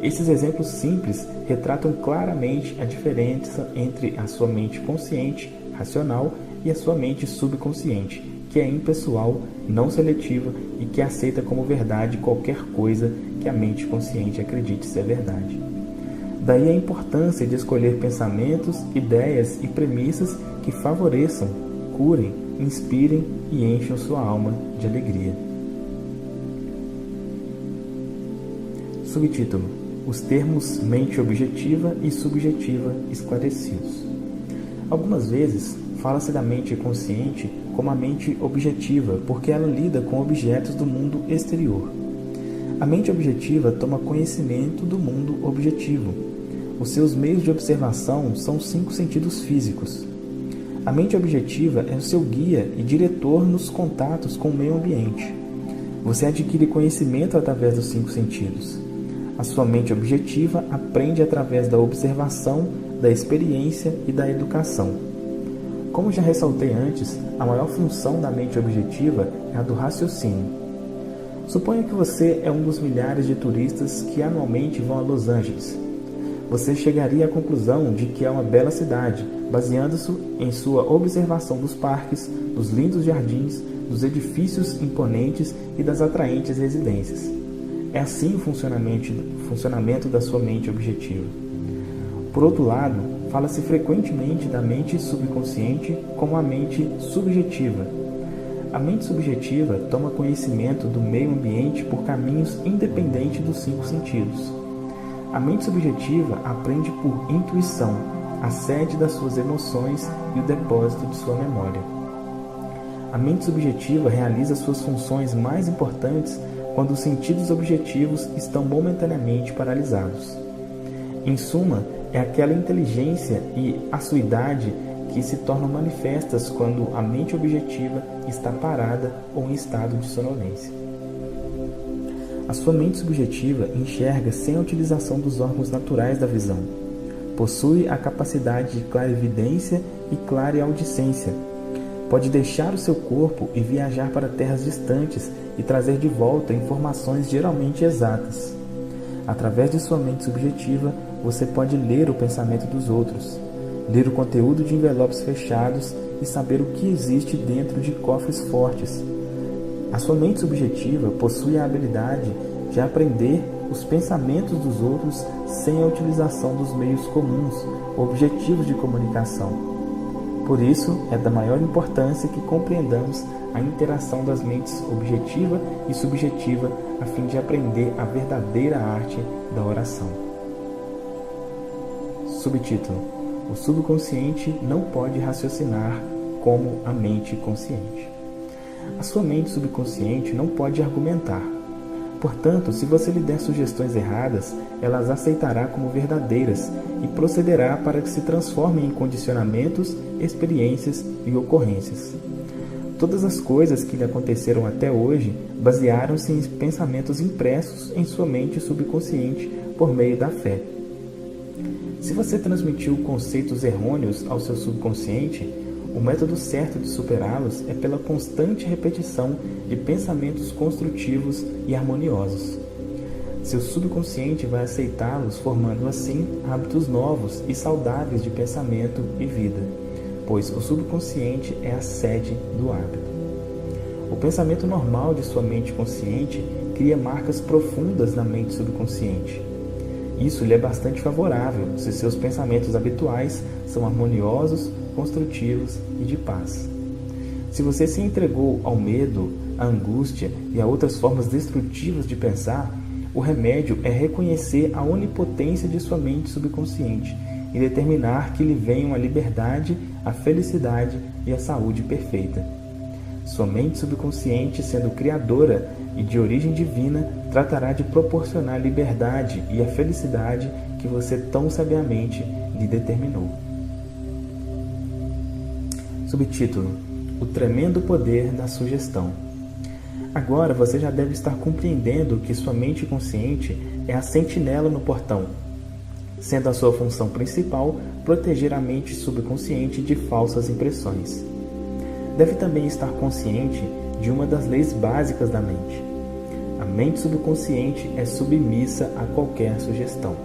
Esses exemplos simples retratam claramente a diferença entre a sua mente consciente, racional, e a sua mente subconsciente, que é impessoal, não seletiva e que aceita como verdade qualquer coisa que a mente consciente acredite ser verdade. Daí a importância de escolher pensamentos, ideias e premissas que favoreçam, curem, inspirem e encham sua alma de alegria. Subtítulo: Os termos mente objetiva e subjetiva esclarecidos. Algumas vezes, fala-se da mente consciente como a mente objetiva, porque ela lida com objetos do mundo exterior. A mente objetiva toma conhecimento do mundo objetivo. Os seus meios de observação são os 5 sentidos físicos. A mente objetiva é o seu guia e diretor nos contatos com o meio ambiente. Você adquire conhecimento através dos 5 sentidos. A sua mente objetiva aprende através da observação, da experiência e da educação. Como já ressaltei antes, a maior função da mente objetiva é a do raciocínio. Suponha que você é um dos milhares de turistas que anualmente vão a Los Angeles. Você chegaria à conclusão de que é uma bela cidade, baseando-se em sua observação dos parques, dos lindos jardins, dos edifícios imponentes e das atraentes residências. É assim o funcionamento da sua mente objetiva. Por outro lado, fala-se frequentemente da mente subconsciente como a mente subjetiva. A mente subjetiva toma conhecimento do meio ambiente por caminhos independentes dos 5 sentidos. A mente subjetiva aprende por intuição, a sede das suas emoções e o depósito de sua memória. A mente subjetiva realiza suas funções mais importantes quando os sentidos objetivos estão momentaneamente paralisados. Em suma, é aquela inteligência e acuidade que se tornam manifestas quando a mente objetiva está parada ou em estado de sonolência. A sua mente subjetiva enxerga sem a utilização dos órgãos naturais da visão. Possui a capacidade de clarividência e clareaudicência. Pode deixar o seu corpo e viajar para terras distantes e trazer de volta informações geralmente exatas. Através de sua mente subjetiva, você pode ler o pensamento dos outros, ler o conteúdo de envelopes fechados e saber o que existe dentro de cofres fortes. A sua mente subjetiva possui a habilidade de aprender os pensamentos dos outros sem a utilização dos meios comuns, objetivos de comunicação. Por isso, é da maior importância que compreendamos a interação das mentes objetiva e subjetiva a fim de aprender a verdadeira arte da oração. Subtítulo: O subconsciente não pode raciocinar como a mente consciente. A sua mente subconsciente não pode argumentar. Portanto, se você lhe der sugestões erradas, ela as aceitará como verdadeiras e procederá para que se transformem em condicionamentos, experiências e ocorrências. Todas as coisas que lhe aconteceram até hoje basearam-se em pensamentos impressos em sua mente subconsciente por meio da fé. Se você transmitiu conceitos errôneos ao seu subconsciente, o método certo de superá-los é pela constante repetição de pensamentos construtivos e harmoniosos. Seu subconsciente vai aceitá-los, formando assim hábitos novos e saudáveis de pensamento e vida, pois o subconsciente é a sede do hábito. O pensamento normal de sua mente consciente cria marcas profundas na mente subconsciente. Isso lhe é bastante favorável se seus pensamentos habituais são harmoniosos, construtivos e de paz. Se você se entregou ao medo, à angústia e a outras formas destrutivas de pensar, o remédio é reconhecer a onipotência de sua mente subconsciente e determinar que lhe venham a liberdade, a felicidade e a saúde perfeita. Sua mente subconsciente, sendo criadora e de origem divina, tratará de proporcionar a liberdade e a felicidade que você tão sabiamente lhe determinou. Subtítulo: O tremendo poder da sugestão. Agora você já deve estar compreendendo que sua mente consciente é a sentinela no portão, sendo a sua função principal proteger a mente subconsciente de falsas impressões. Deve também estar consciente de uma das leis básicas da mente. A mente subconsciente é submissa a qualquer sugestão.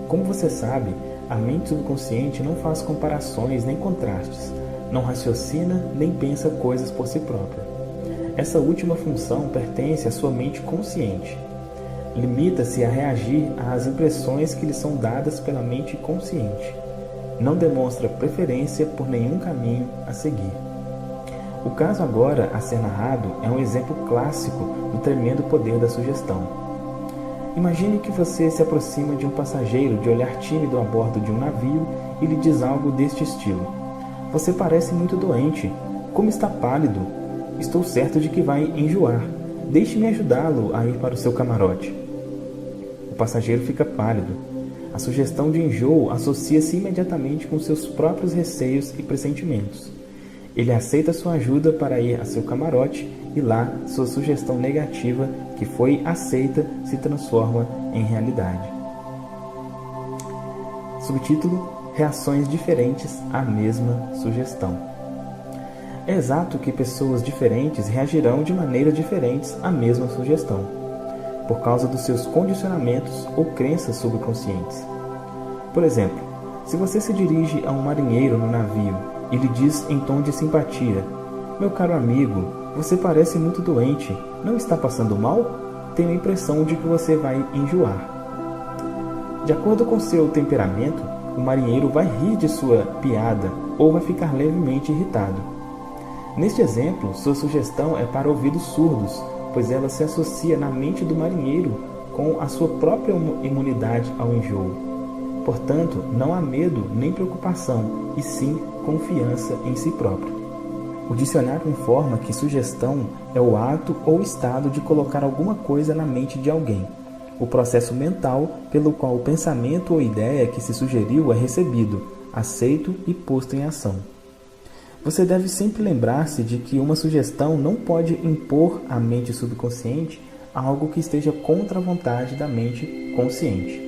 Como você sabe, a mente subconsciente não faz comparações nem contrastes, não raciocina nem pensa coisas por si própria. Essa última função pertence à sua mente consciente. Limita-se a reagir às impressões que lhe são dadas pela mente consciente. Não demonstra preferência por nenhum caminho a seguir. O caso agora a ser narrado é um exemplo clássico do tremendo poder da sugestão. Imagine que você se aproxima de um passageiro de olhar tímido a bordo de um navio e lhe diz algo deste estilo: "Você parece muito doente. Como está pálido? Estou certo de que vai enjoar. Deixe-me ajudá-lo a ir para o seu camarote." O passageiro fica pálido. A sugestão de enjoo associa-se imediatamente com seus próprios receios e pressentimentos. Ele aceita sua ajuda para ir a seu camarote e lá sua sugestão negativa, que foi aceita, se transforma em realidade. Subtítulo: Reações diferentes à mesma sugestão. É exato que pessoas diferentes reagirão de maneiras diferentes à mesma sugestão, por causa dos seus condicionamentos ou crenças subconscientes. Por exemplo, se você se dirige a um marinheiro no navio e lhe diz em tom de simpatia: "Meu caro amigo, você parece muito doente. Não está passando mal? Tenho a impressão de que você vai enjoar." De acordo com seu temperamento, o marinheiro vai rir de sua piada ou vai ficar levemente irritado. Neste exemplo, sua sugestão é para ouvidos surdos, pois ela se associa na mente do marinheiro com a sua própria imunidade ao enjoo. Portanto, não há medo nem preocupação, e sim confiança em si próprio. O dicionário informa que sugestão é o ato ou estado de colocar alguma coisa na mente de alguém, o processo mental pelo qual o pensamento ou ideia que se sugeriu é recebido, aceito e posto em ação. Você deve sempre lembrar-se de que uma sugestão não pode impor à mente subconsciente algo que esteja contra a vontade da mente consciente.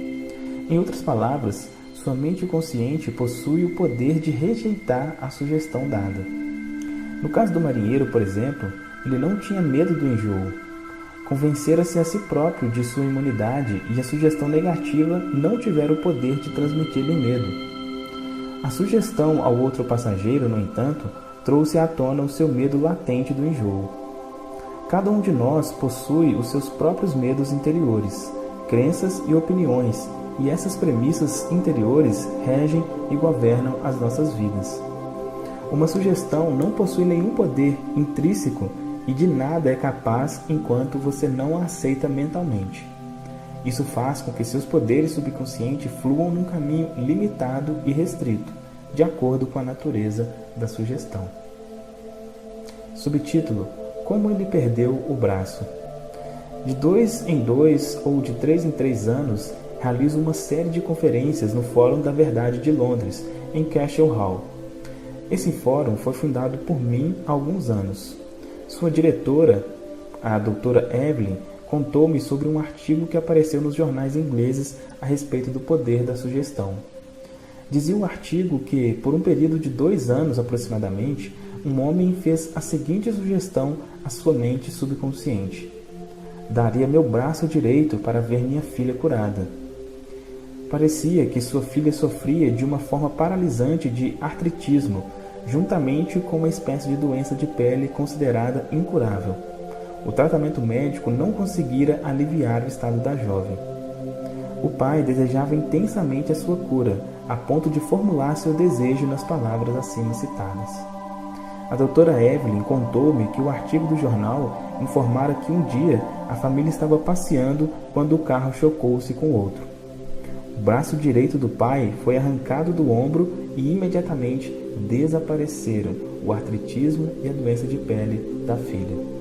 Em outras palavras, sua mente consciente possui o poder de rejeitar a sugestão dada. No caso do marinheiro, por exemplo, ele não tinha medo do enjoo. Convencera-se a si próprio de sua imunidade e a sugestão negativa não tivera o poder de transmitir-lhe medo. A sugestão ao outro passageiro, no entanto, trouxe à tona o seu medo latente do enjoo. Cada um de nós possui os seus próprios medos interiores, crenças e opiniões, e essas premissas interiores regem e governam as nossas vidas. Uma sugestão não possui nenhum poder intrínseco e de nada é capaz enquanto você não a aceita mentalmente. Isso faz com que seus poderes subconscientes fluam num caminho limitado e restrito, de acordo com a natureza da sugestão. Subtítulo: Como ele perdeu o braço. De 2 em 2 ou de 3 em 3 anos, realizo uma série de conferências no Fórum da Verdade de Londres, em Cashel Hall. Esse fórum foi fundado por mim há alguns anos. Sua diretora, a doutora Evelyn, contou-me sobre um artigo que apareceu nos jornais ingleses a respeito do poder da sugestão. Dizia o artigo que, por um período de 2 anos aproximadamente, um homem fez a seguinte sugestão à sua mente subconsciente: daria meu braço direito para ver minha filha curada. Parecia que sua filha sofria de uma forma paralisante de artritismo, juntamente com uma espécie de doença de pele considerada incurável. O tratamento médico não conseguira aliviar o estado da jovem. O pai desejava intensamente a sua cura, a ponto de formular seu desejo nas palavras acima citadas. A doutora Evelyn contou-me que o artigo do jornal informara que um dia a família estava passeando quando o carro chocou-se com outro. O braço direito do pai foi arrancado do ombro e imediatamente desapareceram o artritismo e a doença de pele da filha.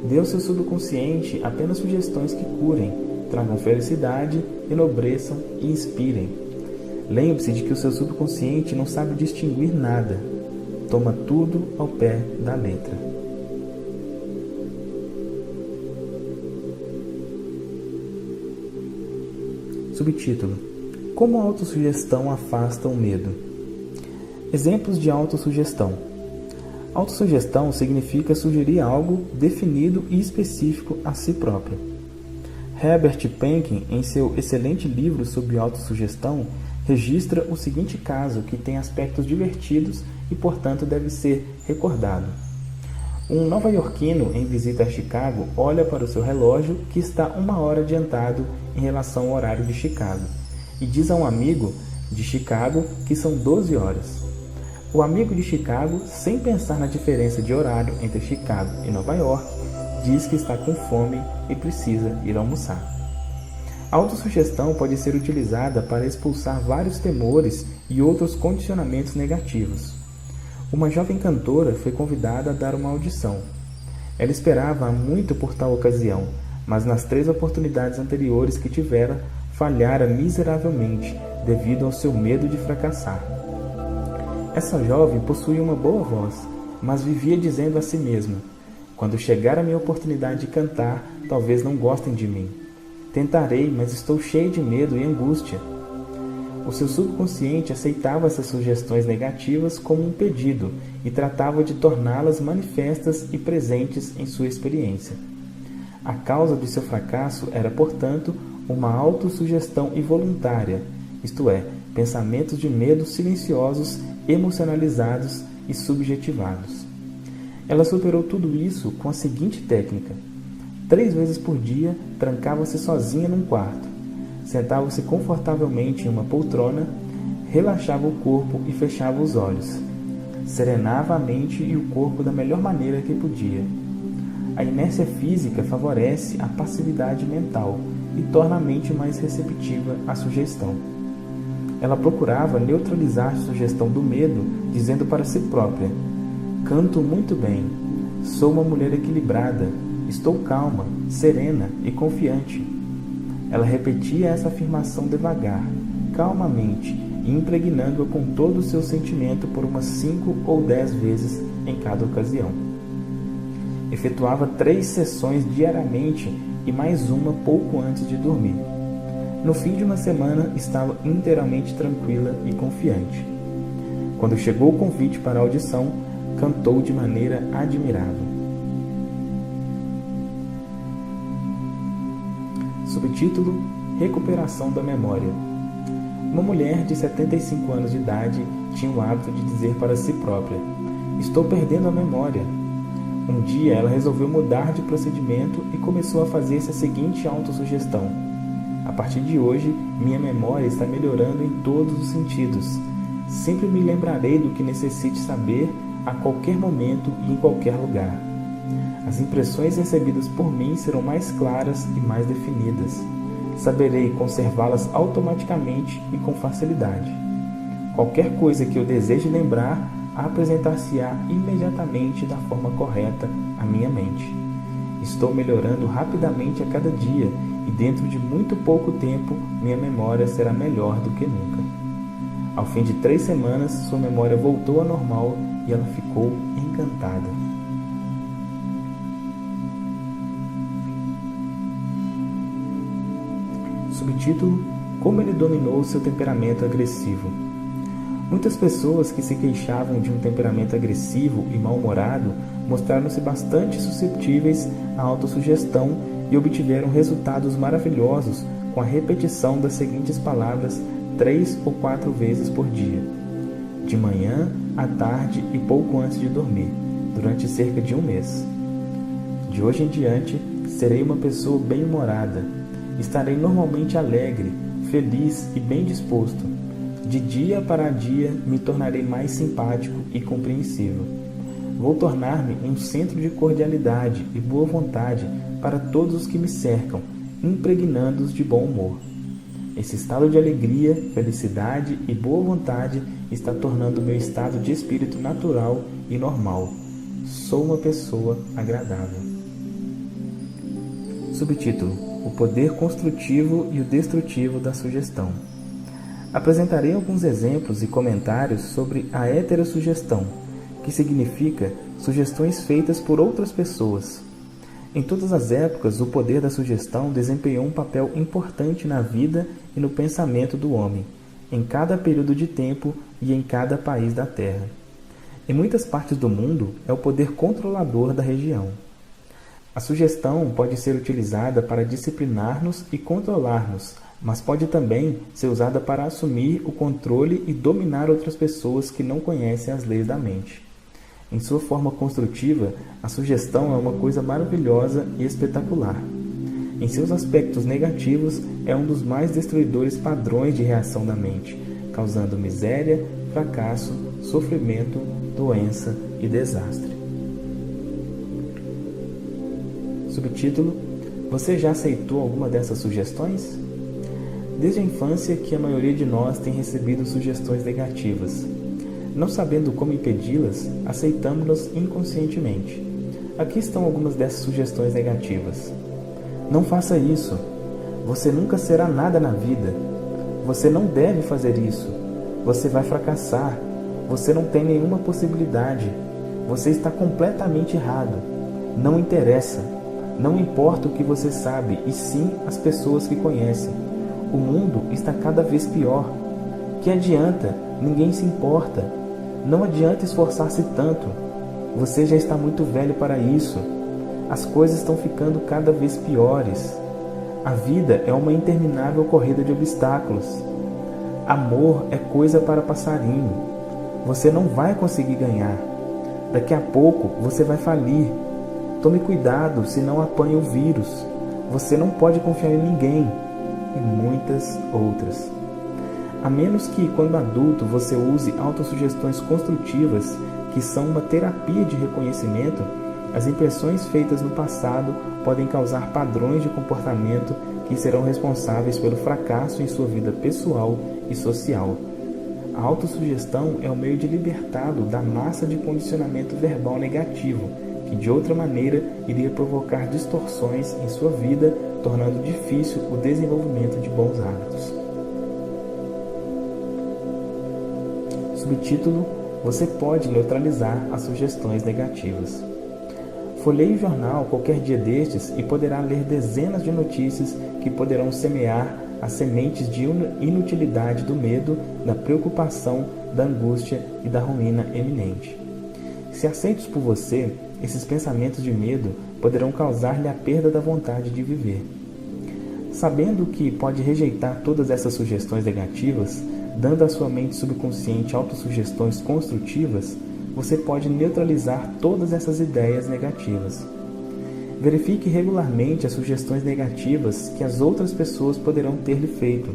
Dê ao seu subconsciente apenas sugestões que curem, tragam felicidade, enobreçam e inspirem. Lembre-se de que o seu subconsciente não sabe distinguir nada. Toma tudo ao pé da letra. Subtítulo: Como a autossugestão afasta o medo. Exemplos de autossugestão. Autossugestão significa sugerir algo definido e específico a si próprio. Herbert Penkin, em seu excelente livro sobre autossugestão, registra o seguinte caso que tem aspectos divertidos e, portanto, deve ser recordado. Um nova-iorquino em visita a Chicago olha para o seu relógio, que está 1 hora adiantado em relação ao horário de Chicago, e diz a um amigo de Chicago que são 12 horas. O amigo de Chicago, sem pensar na diferença de horário entre Chicago e Nova York, diz que está com fome e precisa ir almoçar. A autossugestão pode ser utilizada para expulsar vários temores e outros condicionamentos negativos. Uma jovem cantora foi convidada a dar uma audição. Ela esperava há muito por tal ocasião, mas nas 3 oportunidades anteriores que tivera, falhara miseravelmente devido ao seu medo de fracassar. Essa jovem possuía uma boa voz, mas vivia dizendo a si mesma: quando chegar a minha oportunidade de cantar, talvez não gostem de mim. Tentarei, mas estou cheio de medo e angústia. O seu subconsciente aceitava essas sugestões negativas como um pedido e tratava de torná-las manifestas e presentes em sua experiência. A causa de seu fracasso era, portanto, uma autossugestão involuntária, isto é, pensamentos de medo silenciosos, emocionalizados e subjetivados. Ela superou tudo isso com a seguinte técnica: 3 vezes por dia, trancava-se sozinha num quarto, sentava-se confortavelmente em uma poltrona, relaxava o corpo e fechava os olhos. Serenava a mente e o corpo da melhor maneira que podia. A inércia física favorece a passividade mental e torna a mente mais receptiva à sugestão. Ela procurava neutralizar a sugestão do medo, dizendo para si própria: canto muito bem, sou uma mulher equilibrada, estou calma, serena e confiante. Ela repetia essa afirmação devagar, calmamente, e impregnando-a com todo o seu sentimento por umas 5 ou 10 vezes em cada ocasião. Efetuava 3 sessões diariamente e mais uma pouco antes de dormir. No fim de uma semana, estava inteiramente tranquila e confiante. Quando chegou o convite para a audição, cantou de maneira admirável. Subtítulo: Recuperação da memória. Uma mulher de 75 anos de idade tinha o hábito de dizer para si própria: estou perdendo a memória. Um dia ela resolveu mudar de procedimento e começou a fazer-se a seguinte autossugestão: a partir de hoje, minha memória está melhorando em todos os sentidos. Sempre me lembrarei do que necessite saber a qualquer momento e em qualquer lugar. As impressões recebidas por mim serão mais claras e mais definidas. Saberei conservá-las automaticamente e com facilidade. Qualquer coisa que eu deseje lembrar, apresentar-se-á imediatamente da forma correta à minha mente. Estou melhorando rapidamente a cada dia e dentro de muito pouco tempo minha memória será melhor do que nunca. Ao fim de 3 semanas, sua memória voltou ao normal e ela ficou encantada. Subtítulo: Como ele dominou seu temperamento agressivo. Muitas pessoas que se queixavam de um temperamento agressivo e mal-humorado mostraram-se bastante suscetíveis à autossugestão e obtiveram resultados maravilhosos com a repetição das seguintes palavras 3 ou 4 vezes por dia, de manhã, à tarde e pouco antes de dormir, durante cerca de 1 mês. De hoje em diante, serei uma pessoa bem-humorada. Estarei normalmente alegre, feliz e bem disposto. De dia para dia, me tornarei mais simpático e compreensivo. Vou tornar-me um centro de cordialidade e boa vontade para todos os que me cercam, impregnando-os de bom humor. Esse estado de alegria, felicidade e boa vontade está tornando meu estado de espírito natural e normal. Sou uma pessoa agradável. Subtítulo: O poder construtivo e o destrutivo da sugestão. Apresentarei alguns exemplos e comentários sobre a heterossugestão, que significa sugestões feitas por outras pessoas. Em todas as épocas, o poder da sugestão desempenhou um papel importante na vida e no pensamento do homem, em cada período de tempo e em cada país da Terra. Em muitas partes do mundo, é o poder controlador da região. A sugestão pode ser utilizada para disciplinar-nos e controlar-nos, mas pode também ser usada para assumir o controle e dominar outras pessoas que não conhecem as leis da mente. Em sua forma construtiva, a sugestão é uma coisa maravilhosa e espetacular. Em seus aspectos negativos, é um dos mais destruidores padrões de reação da mente, causando miséria, fracasso, sofrimento, doença e desastre. Subtítulo: Você já aceitou alguma dessas sugestões? Desde a infância que a maioria de nós tem recebido sugestões negativas. Não sabendo como impedi-las, aceitamos-las inconscientemente. Aqui estão algumas dessas sugestões negativas. Não faça isso. Você nunca será nada na vida. Você não deve fazer isso. Você vai fracassar. Você não tem nenhuma possibilidade. Você está completamente errado. Não interessa. Não importa o que você sabe, e sim as pessoas que conhecem. O mundo está cada vez pior. Que adianta? Ninguém se importa. Não adianta esforçar-se tanto. Você já está muito velho para isso. As coisas estão ficando cada vez piores. A vida é uma interminável corrida de obstáculos. Amor é coisa para passarinho. Você não vai conseguir ganhar. Daqui a pouco você vai falir. Tome cuidado, senão apanha o vírus. Você não pode confiar em ninguém. E muitas outras. A menos que, quando adulto, você use autossugestões construtivas, que são uma terapia de reconhecimento, as impressões feitas no passado podem causar padrões de comportamento que serão responsáveis pelo fracasso em sua vida pessoal e social. A autossugestão é o meio de libertá-lo da massa de condicionamento verbal negativo, que de outra maneira iria provocar distorções em sua vida, tornando difícil o desenvolvimento de bons hábitos. Subtítulo: Você pode neutralizar as sugestões negativas. Folheie o jornal qualquer dia destes e poderá ler dezenas de notícias que poderão semear as sementes de inutilidade do medo, da preocupação, da angústia e da ruína eminente. Se aceitos por você, esses pensamentos de medo poderão causar-lhe a perda da vontade de viver. Sabendo que pode rejeitar todas essas sugestões negativas, dando à sua mente subconsciente autossugestões construtivas, você pode neutralizar todas essas ideias negativas. Verifique regularmente as sugestões negativas que as outras pessoas poderão ter-lhe feito.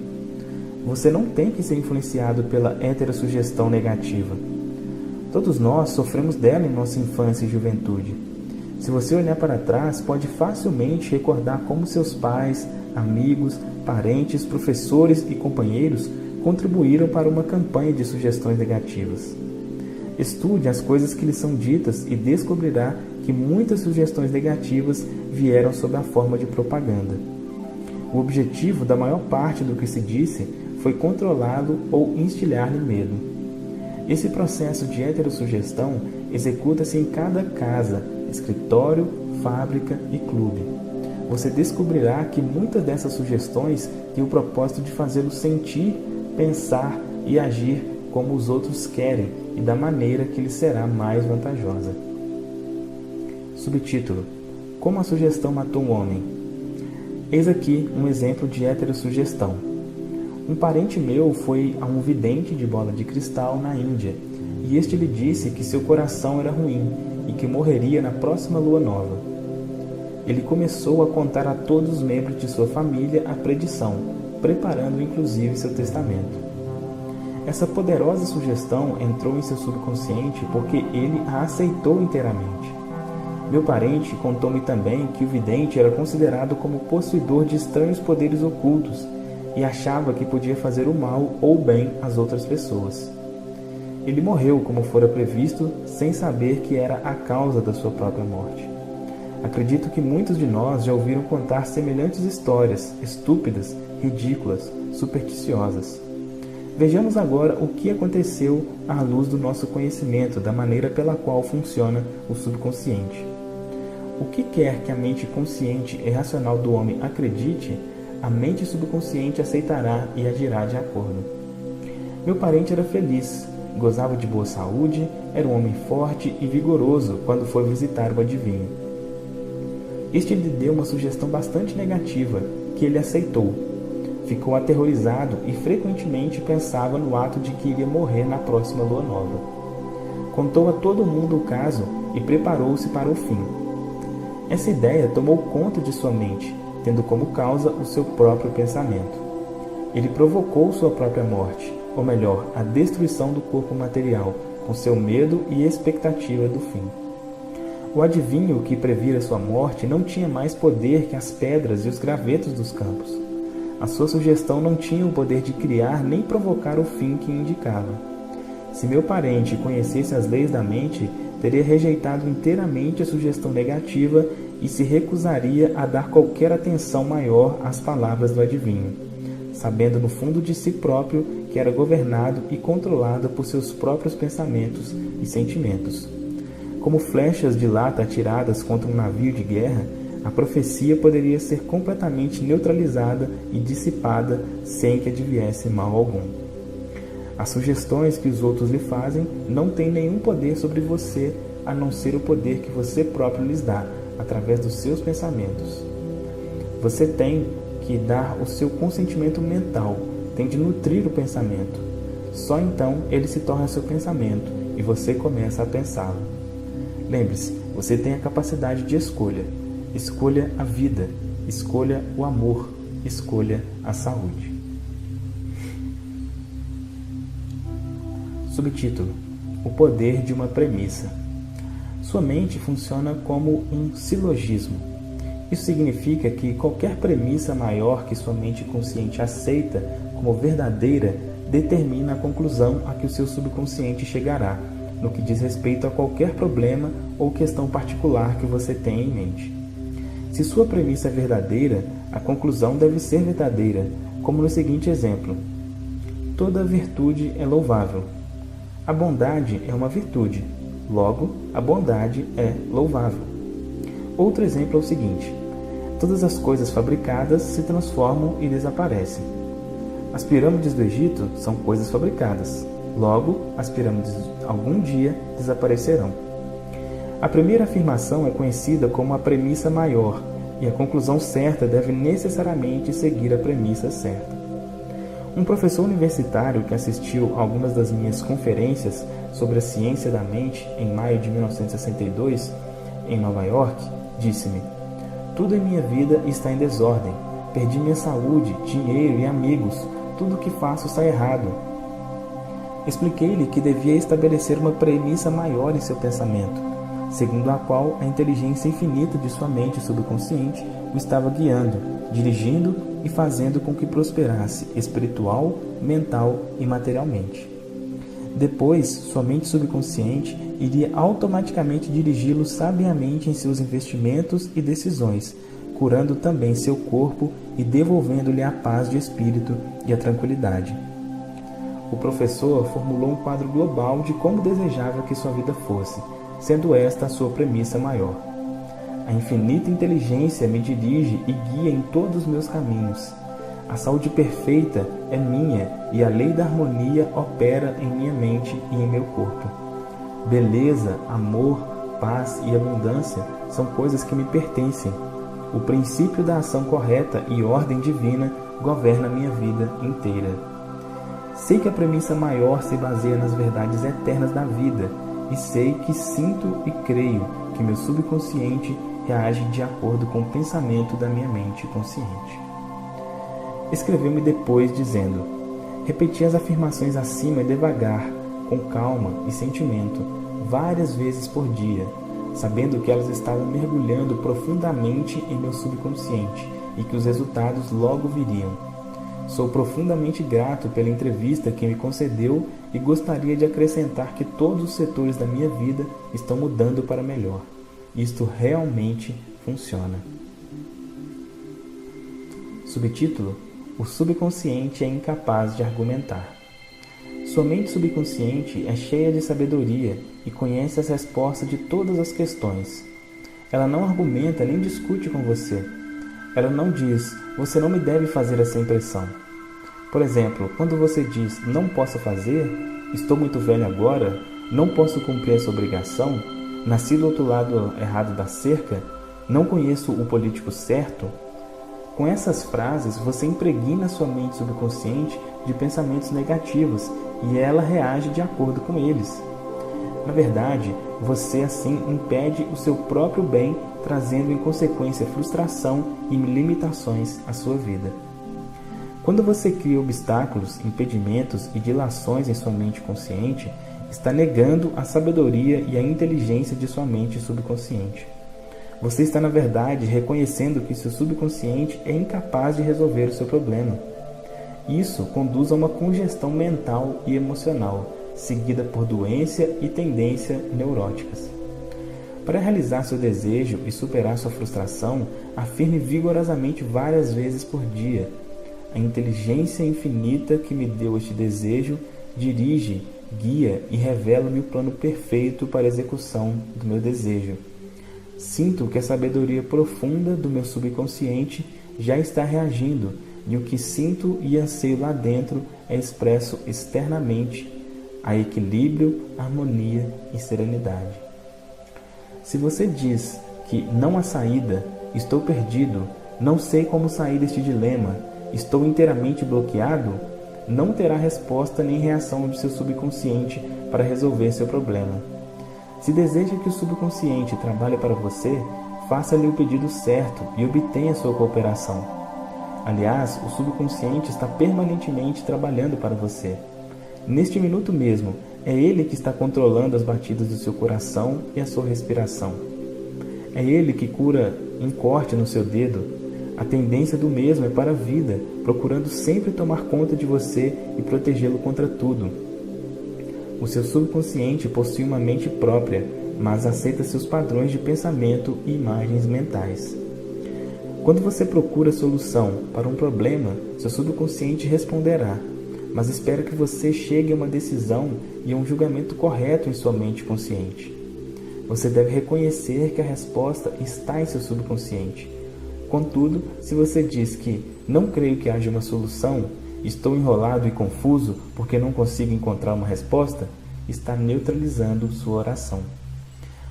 Você não tem que ser influenciado pela heterossugestão negativa. Todos nós sofremos dela em nossa infância e juventude. Se você olhar para trás, pode facilmente recordar como seus pais, amigos, parentes, professores e companheiros contribuíram para uma campanha de sugestões negativas. Estude as coisas que lhe são ditas e descobrirá que muitas sugestões negativas vieram sob a forma de propaganda. O objetivo da maior parte do que se disse foi controlá-lo ou instilhar-lhe medo. Esse processo de heterossugestão executa-se em cada casa, escritório, fábrica e clube. Você descobrirá que muitas dessas sugestões têm o propósito de fazê-lo sentir, pensar e agir como os outros querem e da maneira que lhe será mais vantajosa. Subtítulo: Como a sugestão matou um homem. Eis aqui um exemplo de heterossugestão. Um parente meu foi a um vidente de bola de cristal na Índia, e este lhe disse que seu coração era ruim e que morreria na próxima lua nova. Ele começou a contar a todos os membros de sua família a predição, preparando inclusive seu testamento. Essa poderosa sugestão entrou em seu subconsciente porque ele a aceitou inteiramente. Meu parente contou-me também que o vidente era considerado como possuidor de estranhos poderes ocultos e achava que podia fazer o mal ou o bem às outras pessoas. Ele morreu como fora previsto, sem saber que era a causa da sua própria morte. Acredito que muitos de nós já ouviram contar semelhantes histórias, estúpidas, ridículas, supersticiosas. Vejamos agora o que aconteceu à luz do nosso conhecimento da maneira pela qual funciona o subconsciente. O que quer que a mente consciente e racional do homem acredite, a mente subconsciente aceitará e agirá de acordo. Meu parente era feliz, gozava de boa saúde, era um homem forte e vigoroso quando foi visitar o adivinho. Este lhe deu uma sugestão bastante negativa, que ele aceitou. Ficou aterrorizado e frequentemente pensava no ato de que iria morrer na próxima lua nova. Contou a todo mundo o caso e preparou-se para o fim. Essa ideia tomou conta de sua mente, tendo como causa o seu próprio pensamento. Ele provocou sua própria morte, ou melhor, a destruição do corpo material, com seu medo e expectativa do fim. O adivinho que previra sua morte não tinha mais poder que as pedras e os gravetos dos campos. A sua sugestão não tinha o poder de criar nem provocar o fim que indicava. Se meu parente conhecesse as leis da mente, teria rejeitado inteiramente a sugestão negativa e se recusaria a dar qualquer atenção maior às palavras do adivinho, sabendo no fundo de si próprio que era governado e controlado por seus próprios pensamentos e sentimentos. Como flechas de lata atiradas contra um navio de guerra, a profecia poderia ser completamente neutralizada e dissipada sem que adviesse mal algum. As sugestões que os outros lhe fazem não têm nenhum poder sobre você, a não ser o poder que você próprio lhes dá, através dos seus pensamentos. Você tem que dar o seu consentimento mental, tem de nutrir o pensamento. Só então ele se torna seu pensamento e você começa a pensá-lo. Lembre-se, você tem a capacidade de escolha. Escolha a vida, escolha o amor, escolha a saúde. Subtítulo: O poder de uma premissa. Sua mente funciona como um silogismo. Isso significa que qualquer premissa maior que sua mente consciente aceita como verdadeira determina a conclusão a que o seu subconsciente chegará, no que diz respeito a qualquer problema ou questão particular que você tenha em mente. Se sua premissa é verdadeira, a conclusão deve ser verdadeira, como no seguinte exemplo: toda virtude é louvável. A bondade é uma virtude, logo, a bondade é louvável. Outro exemplo é o seguinte: todas as coisas fabricadas se transformam e desaparecem. As pirâmides do Egito são coisas fabricadas, logo, as pirâmides algum dia desaparecerão. A primeira afirmação é conhecida como a premissa maior, e a conclusão certa deve necessariamente seguir a premissa certa. Um professor universitário que assistiu a algumas das minhas conferências sobre a ciência da mente em maio de 1962, em Nova York, disse-me: tudo em minha vida está em desordem. Perdi minha saúde, dinheiro e amigos. Tudo o que faço está errado. Expliquei-lhe que devia estabelecer uma premissa maior em seu pensamento, segundo a qual a inteligência infinita de sua mente subconsciente o estava guiando, dirigindo e fazendo com que prosperasse espiritual, mental e materialmente. Depois, sua mente subconsciente iria automaticamente dirigi-lo sabiamente em seus investimentos e decisões, curando também seu corpo e devolvendo-lhe a paz de espírito e a tranquilidade. O professor formulou um quadro global de como desejava que sua vida fosse, sendo esta a sua premissa maior. A infinita inteligência me dirige e guia em todos os meus caminhos. A saúde perfeita é minha e a lei da harmonia opera em minha mente e em meu corpo. Beleza, amor, paz e abundância são coisas que me pertencem. O princípio da ação correta e ordem divina governa minha vida inteira. Sei que a premissa maior se baseia nas verdades eternas da vida, e sei que sinto e creio que meu subconsciente reage de acordo com o pensamento da minha mente consciente. Escreveu-me depois dizendo: repeti as afirmações acima devagar, com calma e sentimento, várias vezes por dia, sabendo que elas estavam mergulhando profundamente em meu subconsciente e que os resultados logo viriam. Sou profundamente grato pela entrevista que me concedeu e gostaria de acrescentar que todos os setores da minha vida estão mudando para melhor. Isto realmente funciona. Subtítulo: O subconsciente é incapaz de argumentar. Sua mente subconsciente é cheia de sabedoria e conhece as respostas de todas as questões. Ela não argumenta nem discute com você. Ela não diz: você não me deve fazer essa impressão. Por exemplo, quando você diz: não posso fazer, estou muito velho agora, não posso cumprir essa obrigação, nasci do outro lado errado da cerca, não conheço o político certo. Com essas frases, você impregna sua mente subconsciente de pensamentos negativos e ela reage de acordo com eles. Na verdade, você assim impede o seu próprio bem, trazendo em consequência frustração e limitações à sua vida. Quando você cria obstáculos, impedimentos e dilações em sua mente consciente, está negando a sabedoria e a inteligência de sua mente subconsciente. Você está, na verdade, reconhecendo que seu subconsciente é incapaz de resolver o seu problema. Isso conduz a uma congestão mental e emocional, seguida por doença e tendência neuróticas. Para realizar seu desejo e superar sua frustração, afirme vigorosamente várias vezes por dia: a inteligência infinita que me deu este desejo dirige, guia e revela-me o plano perfeito para a execução do meu desejo. Sinto que a sabedoria profunda do meu subconsciente já está reagindo, e o que sinto e anseio lá dentro é expresso externamente, a equilíbrio, harmonia e serenidade. Se você diz que não há saída, estou perdido, não sei como sair deste dilema, estou inteiramente bloqueado, não terá resposta nem reação de seu subconsciente para resolver seu problema. Se deseja que o subconsciente trabalhe para você, faça-lhe o pedido certo e obtenha sua cooperação. Aliás, o subconsciente está permanentemente trabalhando para você. Neste minuto mesmo, É Ele que está controlando as batidas do seu coração e a sua respiração. É Ele que cura um corte no seu dedo. A tendência do mesmo é para a vida, procurando sempre tomar conta de você e protegê-lo contra tudo. O seu subconsciente possui uma mente própria, mas aceita seus padrões de pensamento e imagens mentais. Quando você procura solução para um problema, seu subconsciente responderá, mas espera que você chegue a uma decisão e a um julgamento correto em sua mente consciente. Você deve reconhecer que a resposta está em seu subconsciente. Contudo, se você diz que não creio que haja uma solução, estou enrolado e confuso porque não consigo encontrar uma resposta, está neutralizando sua oração.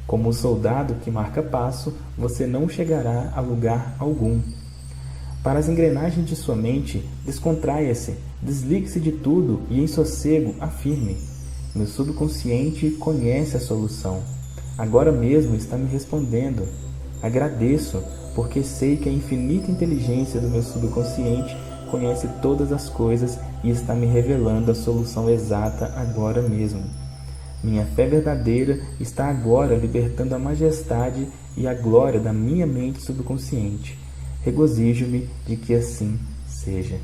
Como o soldado que marca passo, você não chegará a lugar algum. Para as engrenagens de sua mente, descontraia-se, desligue-se de tudo e em sossego afirme: meu subconsciente conhece a solução. Agora mesmo está me respondendo. Agradeço, porque sei que a infinita inteligência do meu subconsciente conhece todas as coisas e está me revelando a solução exata agora mesmo. Minha fé verdadeira está agora libertando a majestade e a glória da minha mente subconsciente. Regozijo-me de que assim seja.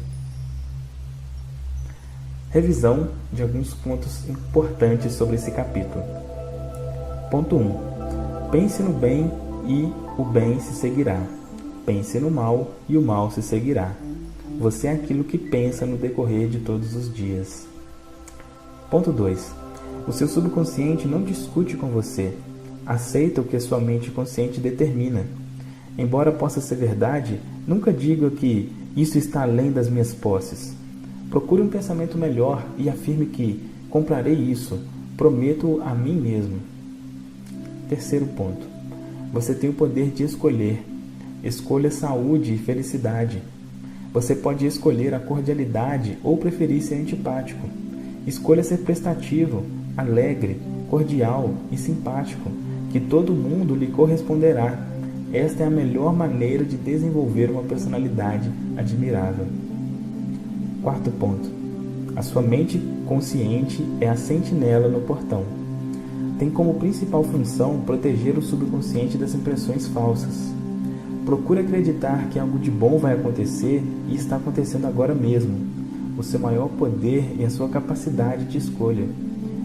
Revisão de alguns pontos importantes sobre esse capítulo. Ponto 1. Pense no bem e o bem se seguirá. Pense no mal e o mal se seguirá. Você é aquilo que pensa no decorrer de todos os dias. Ponto 2. O seu subconsciente não discute com você. Aceita o que a sua mente consciente determina. Embora possa ser verdade, nunca diga que isso está além das minhas posses. Procure um pensamento melhor e afirme que comprarei isso, prometo a mim mesmo. Terceiro ponto. Você tem o poder de escolher. Escolha saúde e felicidade. Você pode escolher a cordialidade ou preferir ser antipático. Escolha ser prestativo, alegre, cordial e simpático, que todo mundo lhe corresponderá. Esta é a melhor maneira de desenvolver uma personalidade admirável. Quarto ponto. A sua mente consciente é a sentinela no portão. Tem como principal função proteger o subconsciente das impressões falsas. Procure acreditar que algo de bom vai acontecer e está acontecendo agora mesmo. O seu maior poder é a sua capacidade de escolha.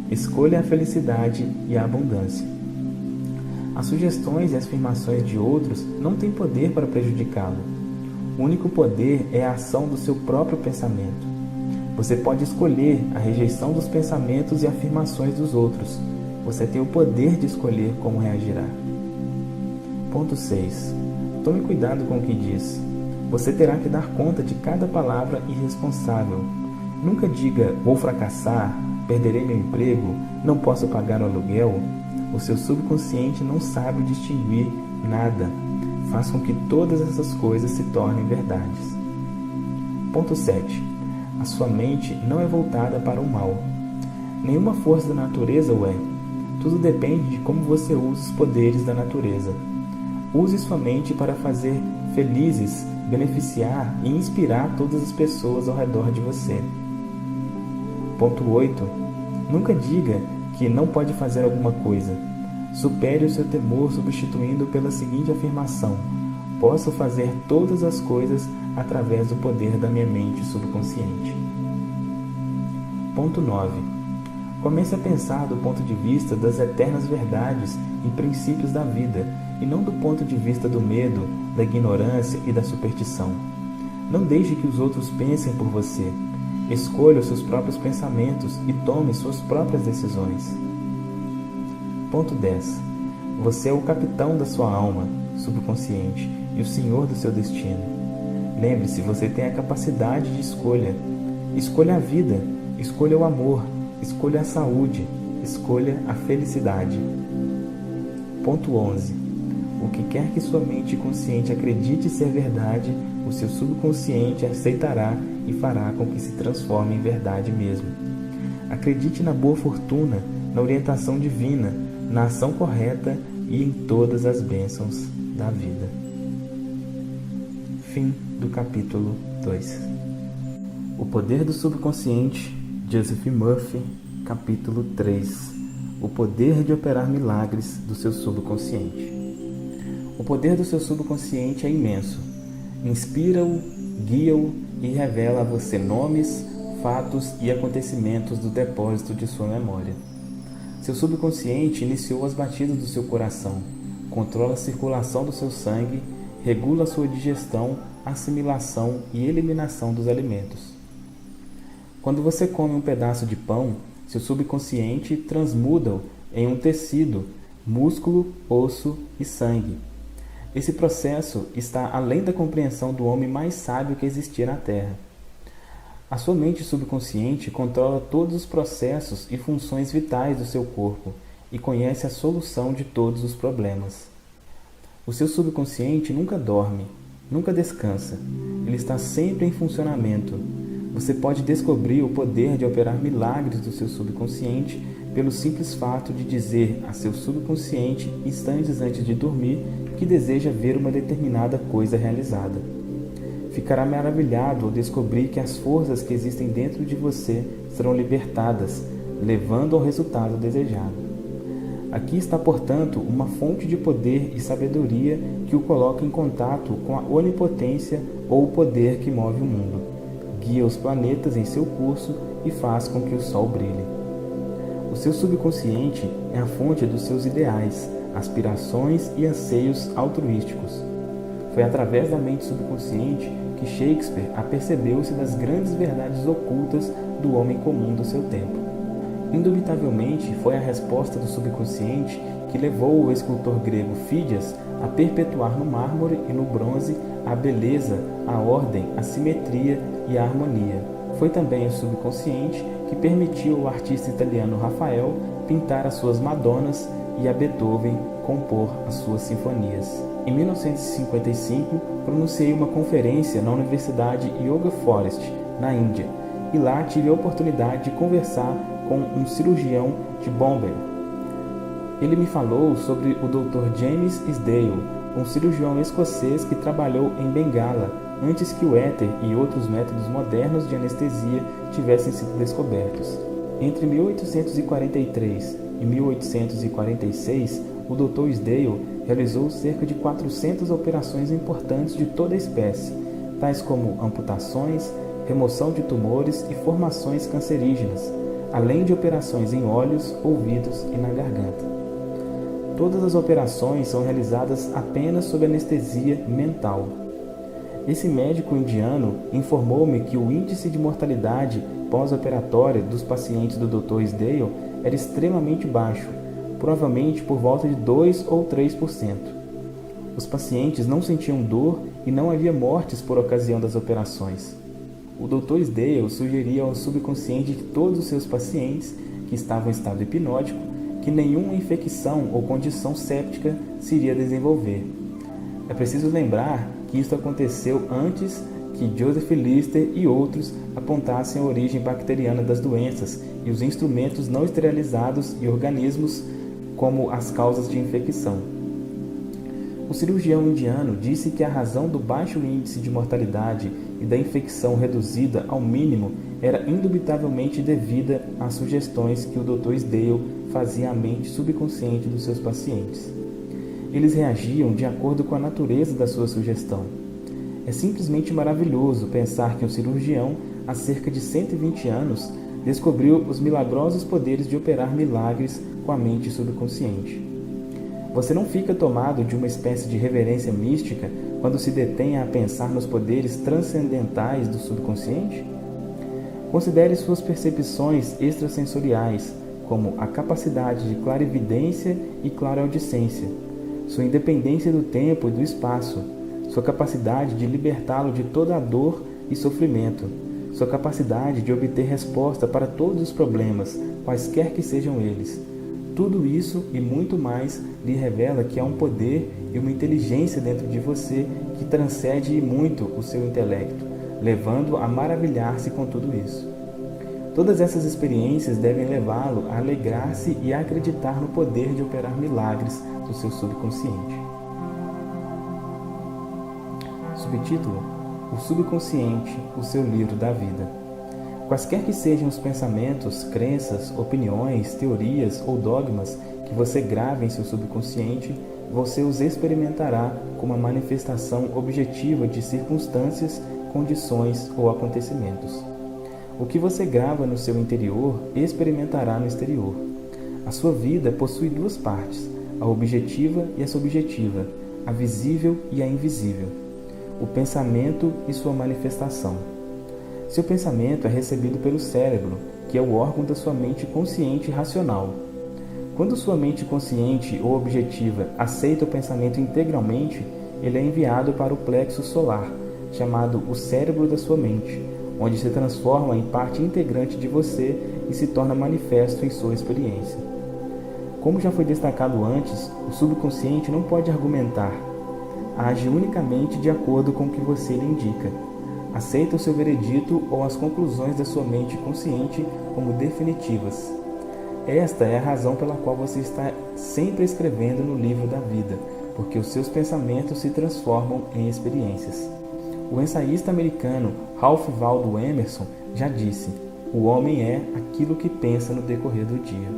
Escolha a felicidade e a abundância. As sugestões e as afirmações de outros não têm poder para prejudicá-lo. O único poder é a ação do seu próprio pensamento. Você pode escolher a rejeição dos pensamentos e afirmações dos outros. Você tem o poder de escolher como reagirá. Ponto 6. Tome cuidado com o que diz. Você terá que dar conta de cada palavra irresponsável. Nunca diga, vou fracassar, perderei meu emprego, não posso pagar o aluguel. O seu subconsciente não sabe distinguir nada. Faz com que todas essas coisas se tornem verdades. Ponto 7. A sua mente não é voltada para o mal. Nenhuma força da natureza o é. Tudo depende de como você usa os poderes da natureza. Use sua mente para fazer felizes, beneficiar e inspirar todas as pessoas ao redor de você. Ponto 8. Nunca diga que não pode fazer alguma coisa. Supere o seu temor substituindo pela seguinte afirmação: posso fazer todas as coisas através do poder da minha mente subconsciente. Ponto 9. Comece a pensar do ponto de vista das eternas verdades e princípios da vida, e não do ponto de vista do medo, da ignorância e da superstição. Não deixe que os outros pensem por você. Escolha os seus próprios pensamentos e tome suas próprias decisões. Ponto 10. Você é o capitão da sua alma subconsciente e o senhor do seu destino. Lembre-se, você tem a capacidade de escolha. Escolha a vida, escolha o amor, escolha a saúde, escolha a felicidade. Ponto 11. O que quer que sua mente consciente acredite ser verdade, o seu subconsciente aceitará e fará com que se transforme em verdade mesmo. Acredite na boa fortuna, na orientação divina, na ação correta e em todas as bênçãos da vida. Fim do capítulo 2. O Poder do Subconsciente, Joseph Murphy, capítulo 3. O poder de operar milagres do seu subconsciente. O poder do seu subconsciente é imenso. Inspira-o, guia-o e revela a você nomes, fatos e acontecimentos do depósito de sua memória. Seu subconsciente iniciou as batidas do seu coração, controla a circulação do seu sangue, regula a sua digestão, assimilação e eliminação dos alimentos. Quando você come um pedaço de pão, seu subconsciente transmuda-o em um tecido, músculo, osso e sangue. Esse processo está além da compreensão do homem mais sábio que existia na Terra. A sua mente subconsciente controla todos os processos e funções vitais do seu corpo e conhece a solução de todos os problemas. O seu subconsciente nunca dorme, nunca descansa. Ele está sempre em funcionamento. Você pode descobrir o poder de operar milagres do seu subconsciente pelo simples fato de dizer a seu subconsciente, instantes antes de dormir, que deseja ver uma determinada coisa realizada. Ficará maravilhado ao descobrir que as forças que existem dentro de você serão libertadas, levando ao resultado desejado. Aqui está, portanto, uma fonte de poder e sabedoria que o coloca em contato com a onipotência ou o poder que move o mundo. Guia os planetas em seu curso e faz com que o Sol brilhe. O seu subconsciente é a fonte dos seus ideais, aspirações e anseios altruísticos. Foi através da mente subconsciente que Shakespeare apercebeu-se das grandes verdades ocultas do homem comum do seu tempo. Indubitavelmente, foi a resposta do subconsciente que levou o escultor grego Fídias a perpetuar no mármore e no bronze a beleza, a ordem, a simetria e a harmonia. Foi também o subconsciente que permitiu ao artista italiano Rafael pintar as suas Madonas e a Beethoven compor as suas sinfonias. Em 1955, pronunciei uma conferência na Universidade Yoga Forest, na Índia, e lá tive a oportunidade de conversar com um cirurgião de Bombay. Ele me falou sobre o Dr. James Isdale, um cirurgião escocês que trabalhou em Bengala antes que o éter e outros métodos modernos de anestesia tivessem sido descobertos. Entre 1843 e 1846, o Dr. Isdale realizou cerca de 400 operações importantes de toda a espécie, tais como amputações, remoção de tumores e formações cancerígenas, além de operações em olhos, ouvidos e na garganta. Todas as operações são realizadas apenas sob anestesia mental. Esse médico indiano informou-me que o índice de mortalidade pós-operatória dos pacientes do Dr. Isdale era extremamente baixo, provavelmente por volta de 2 ou 3%. Os pacientes não sentiam dor e não havia mortes por ocasião das operações. O Dr. Isdale sugeria ao subconsciente de todos os seus pacientes que estavam em estado hipnótico que nenhuma infecção ou condição séptica se iria desenvolver. É preciso lembrar que isso aconteceu antes que Joseph Lister e outros apontassem a origem bacteriana das doenças e os instrumentos não esterilizados e organismos como as causas de infecção. O cirurgião indiano disse que a razão do baixo índice de mortalidade e da infecção reduzida ao mínimo era indubitavelmente devida às sugestões que o Dr. Isdale fazia à mente subconsciente dos seus pacientes. Eles reagiam de acordo com a natureza da sua sugestão. É simplesmente maravilhoso pensar que um cirurgião, há cerca de 120 anos, descobriu os milagrosos poderes de operar milagres com a mente subconsciente. Você não fica tomado de uma espécie de reverência mística quando se detém a pensar nos poderes transcendentais do subconsciente? Considere suas percepções extrasensoriais, como a capacidade de clarividência e clareaudiência, sua independência do tempo e do espaço, sua capacidade de libertá-lo de toda a dor e sofrimento, sua capacidade de obter resposta para todos os problemas, quaisquer que sejam eles. Tudo isso e muito mais lhe revela que há um poder e uma inteligência dentro de você que transcende muito o seu intelecto, levando a maravilhar-se com tudo isso. Todas essas experiências devem levá-lo a alegrar-se e a acreditar no poder de operar milagres do seu subconsciente. Subtítulo: O subconsciente, o seu livro da vida. Quaisquer que sejam os pensamentos, crenças, opiniões, teorias ou dogmas que você grave em seu subconsciente, você os experimentará como a manifestação objetiva de circunstâncias, condições ou acontecimentos. O que você grava no seu interior, experimentará no exterior. A sua vida possui duas partes, a objetiva e a subjetiva, a visível e a invisível, o pensamento e sua manifestação. Seu pensamento é recebido pelo cérebro, que é o órgão da sua mente consciente e racional. Quando sua mente consciente ou objetiva aceita o pensamento integralmente, ele é enviado para o plexo solar, chamado o cérebro da sua mente, onde se transforma em parte integrante de você e se torna manifesto em sua experiência. Como já foi destacado antes, o subconsciente não pode argumentar. Age unicamente de acordo com o que você lhe indica. Aceita o seu veredito ou as conclusões da sua mente consciente como definitivas. Esta é a razão pela qual você está sempre escrevendo no livro da vida, porque os seus pensamentos se transformam em experiências. O ensaísta americano Ralph Waldo Emerson já disse: o homem é aquilo que pensa no decorrer do dia.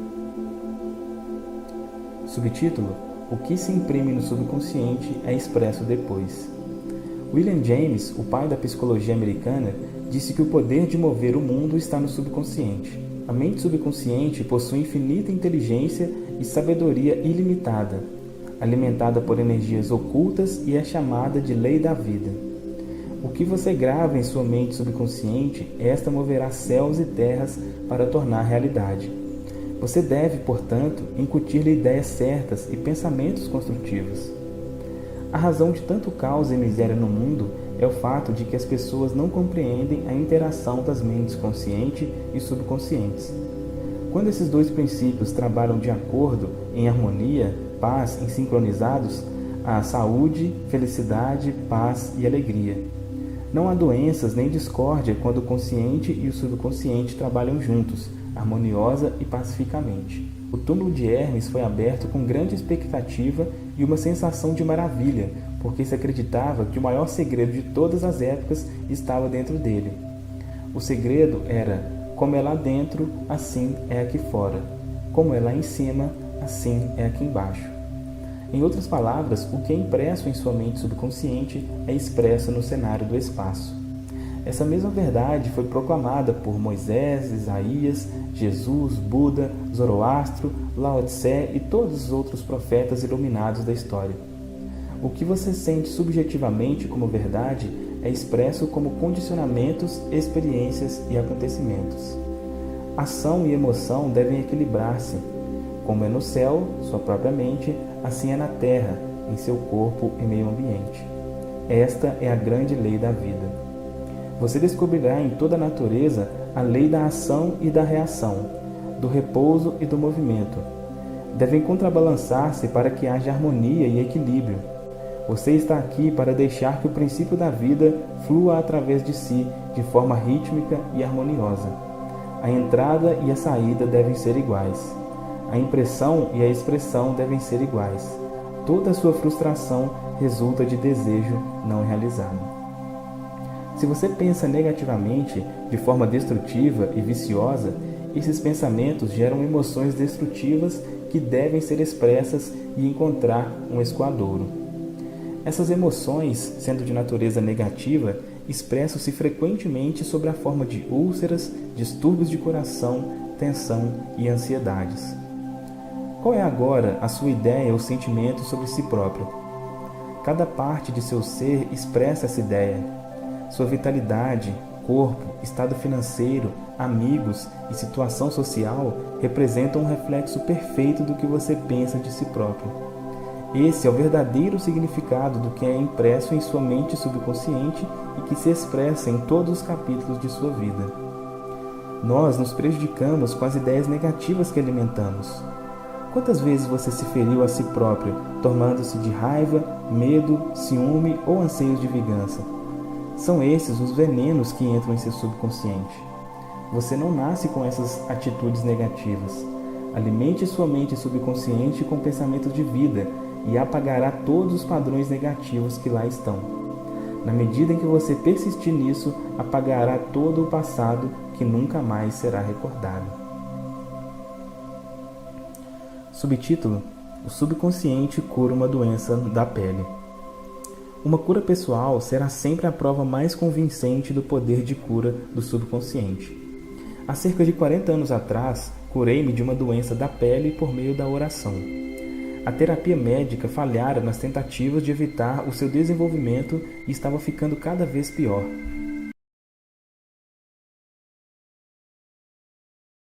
Subtítulo: o que se imprime no subconsciente é expresso depois. William James, o pai da psicologia americana, disse que o poder de mover o mundo está no subconsciente. A mente subconsciente possui infinita inteligência e sabedoria ilimitada, alimentada por energias ocultas e é chamada de lei da vida. O que você grava em sua mente subconsciente, esta moverá céus e terras para tornar realidade. Você deve, portanto, incutir-lhe ideias certas e pensamentos construtivos. A razão de tanto caos e miséria no mundo é o fato de que as pessoas não compreendem a interação das mentes consciente e subconscientes. Quando esses dois princípios trabalham de acordo, em harmonia, paz e sincronizados, há saúde, felicidade, paz e alegria. Não há doenças nem discórdia quando o consciente e o subconsciente trabalham juntos, harmoniosa e pacificamente. O túmulo de Hermes foi aberto com grande expectativa e uma sensação de maravilha, porque se acreditava que o maior segredo de todas as épocas estava dentro dele. O segredo era: como é lá dentro, assim é aqui fora. Como é lá em cima, assim é aqui embaixo. Em outras palavras, o que é impresso em sua mente subconsciente é expresso no cenário do espaço. Essa mesma verdade foi proclamada por Moisés, Isaías, Jesus, Buda, Zoroastro, Lao Tse e todos os outros profetas iluminados da história. O que você sente subjetivamente como verdade é expresso como condicionamentos, experiências e acontecimentos. Ação e emoção devem equilibrar-se. Como é no céu, sua própria mente, assim é na terra, em seu corpo e meio ambiente. Esta é a grande lei da vida. Você descobrirá em toda a natureza a lei da ação e da reação, do repouso e do movimento. Devem contrabalançar-se para que haja harmonia e equilíbrio. Você está aqui para deixar que o princípio da vida flua através de si de forma rítmica e harmoniosa. A entrada e a saída devem ser iguais. A impressão e a expressão devem ser iguais. Toda a sua frustração resulta de desejo não realizado. Se você pensa negativamente, de forma destrutiva e viciosa, esses pensamentos geram emoções destrutivas que devem ser expressas e encontrar um escoadouro. Essas emoções, sendo de natureza negativa, expressam-se frequentemente sob a forma de úlceras, distúrbios de coração, tensão e ansiedades. Qual é agora a sua ideia ou sentimento sobre si próprio? Cada parte de seu ser expressa essa ideia. Sua vitalidade, corpo, estado financeiro, amigos e situação social representam um reflexo perfeito do que você pensa de si próprio. Esse é o verdadeiro significado do que é impresso em sua mente subconsciente e que se expressa em todos os capítulos de sua vida. Nós nos prejudicamos com as ideias negativas que alimentamos. Quantas vezes você se feriu a si próprio, tornando-se de raiva, medo, ciúme ou anseios de vingança? São esses os venenos que entram em seu subconsciente. Você não nasce com essas atitudes negativas. Alimente sua mente subconsciente com pensamentos de vida e apagará todos os padrões negativos que lá estão. Na medida em que você persistir nisso, apagará todo o passado que que nunca mais será recordado. Subtítulo: O subconsciente cura uma doença da pele. Uma cura pessoal será sempre a prova mais convincente do poder de cura do subconsciente. Há cerca de 40 anos atrás, curei-me de uma doença da pele por meio da oração. A terapia médica falhara nas tentativas de evitar o seu desenvolvimento e estava ficando cada vez pior.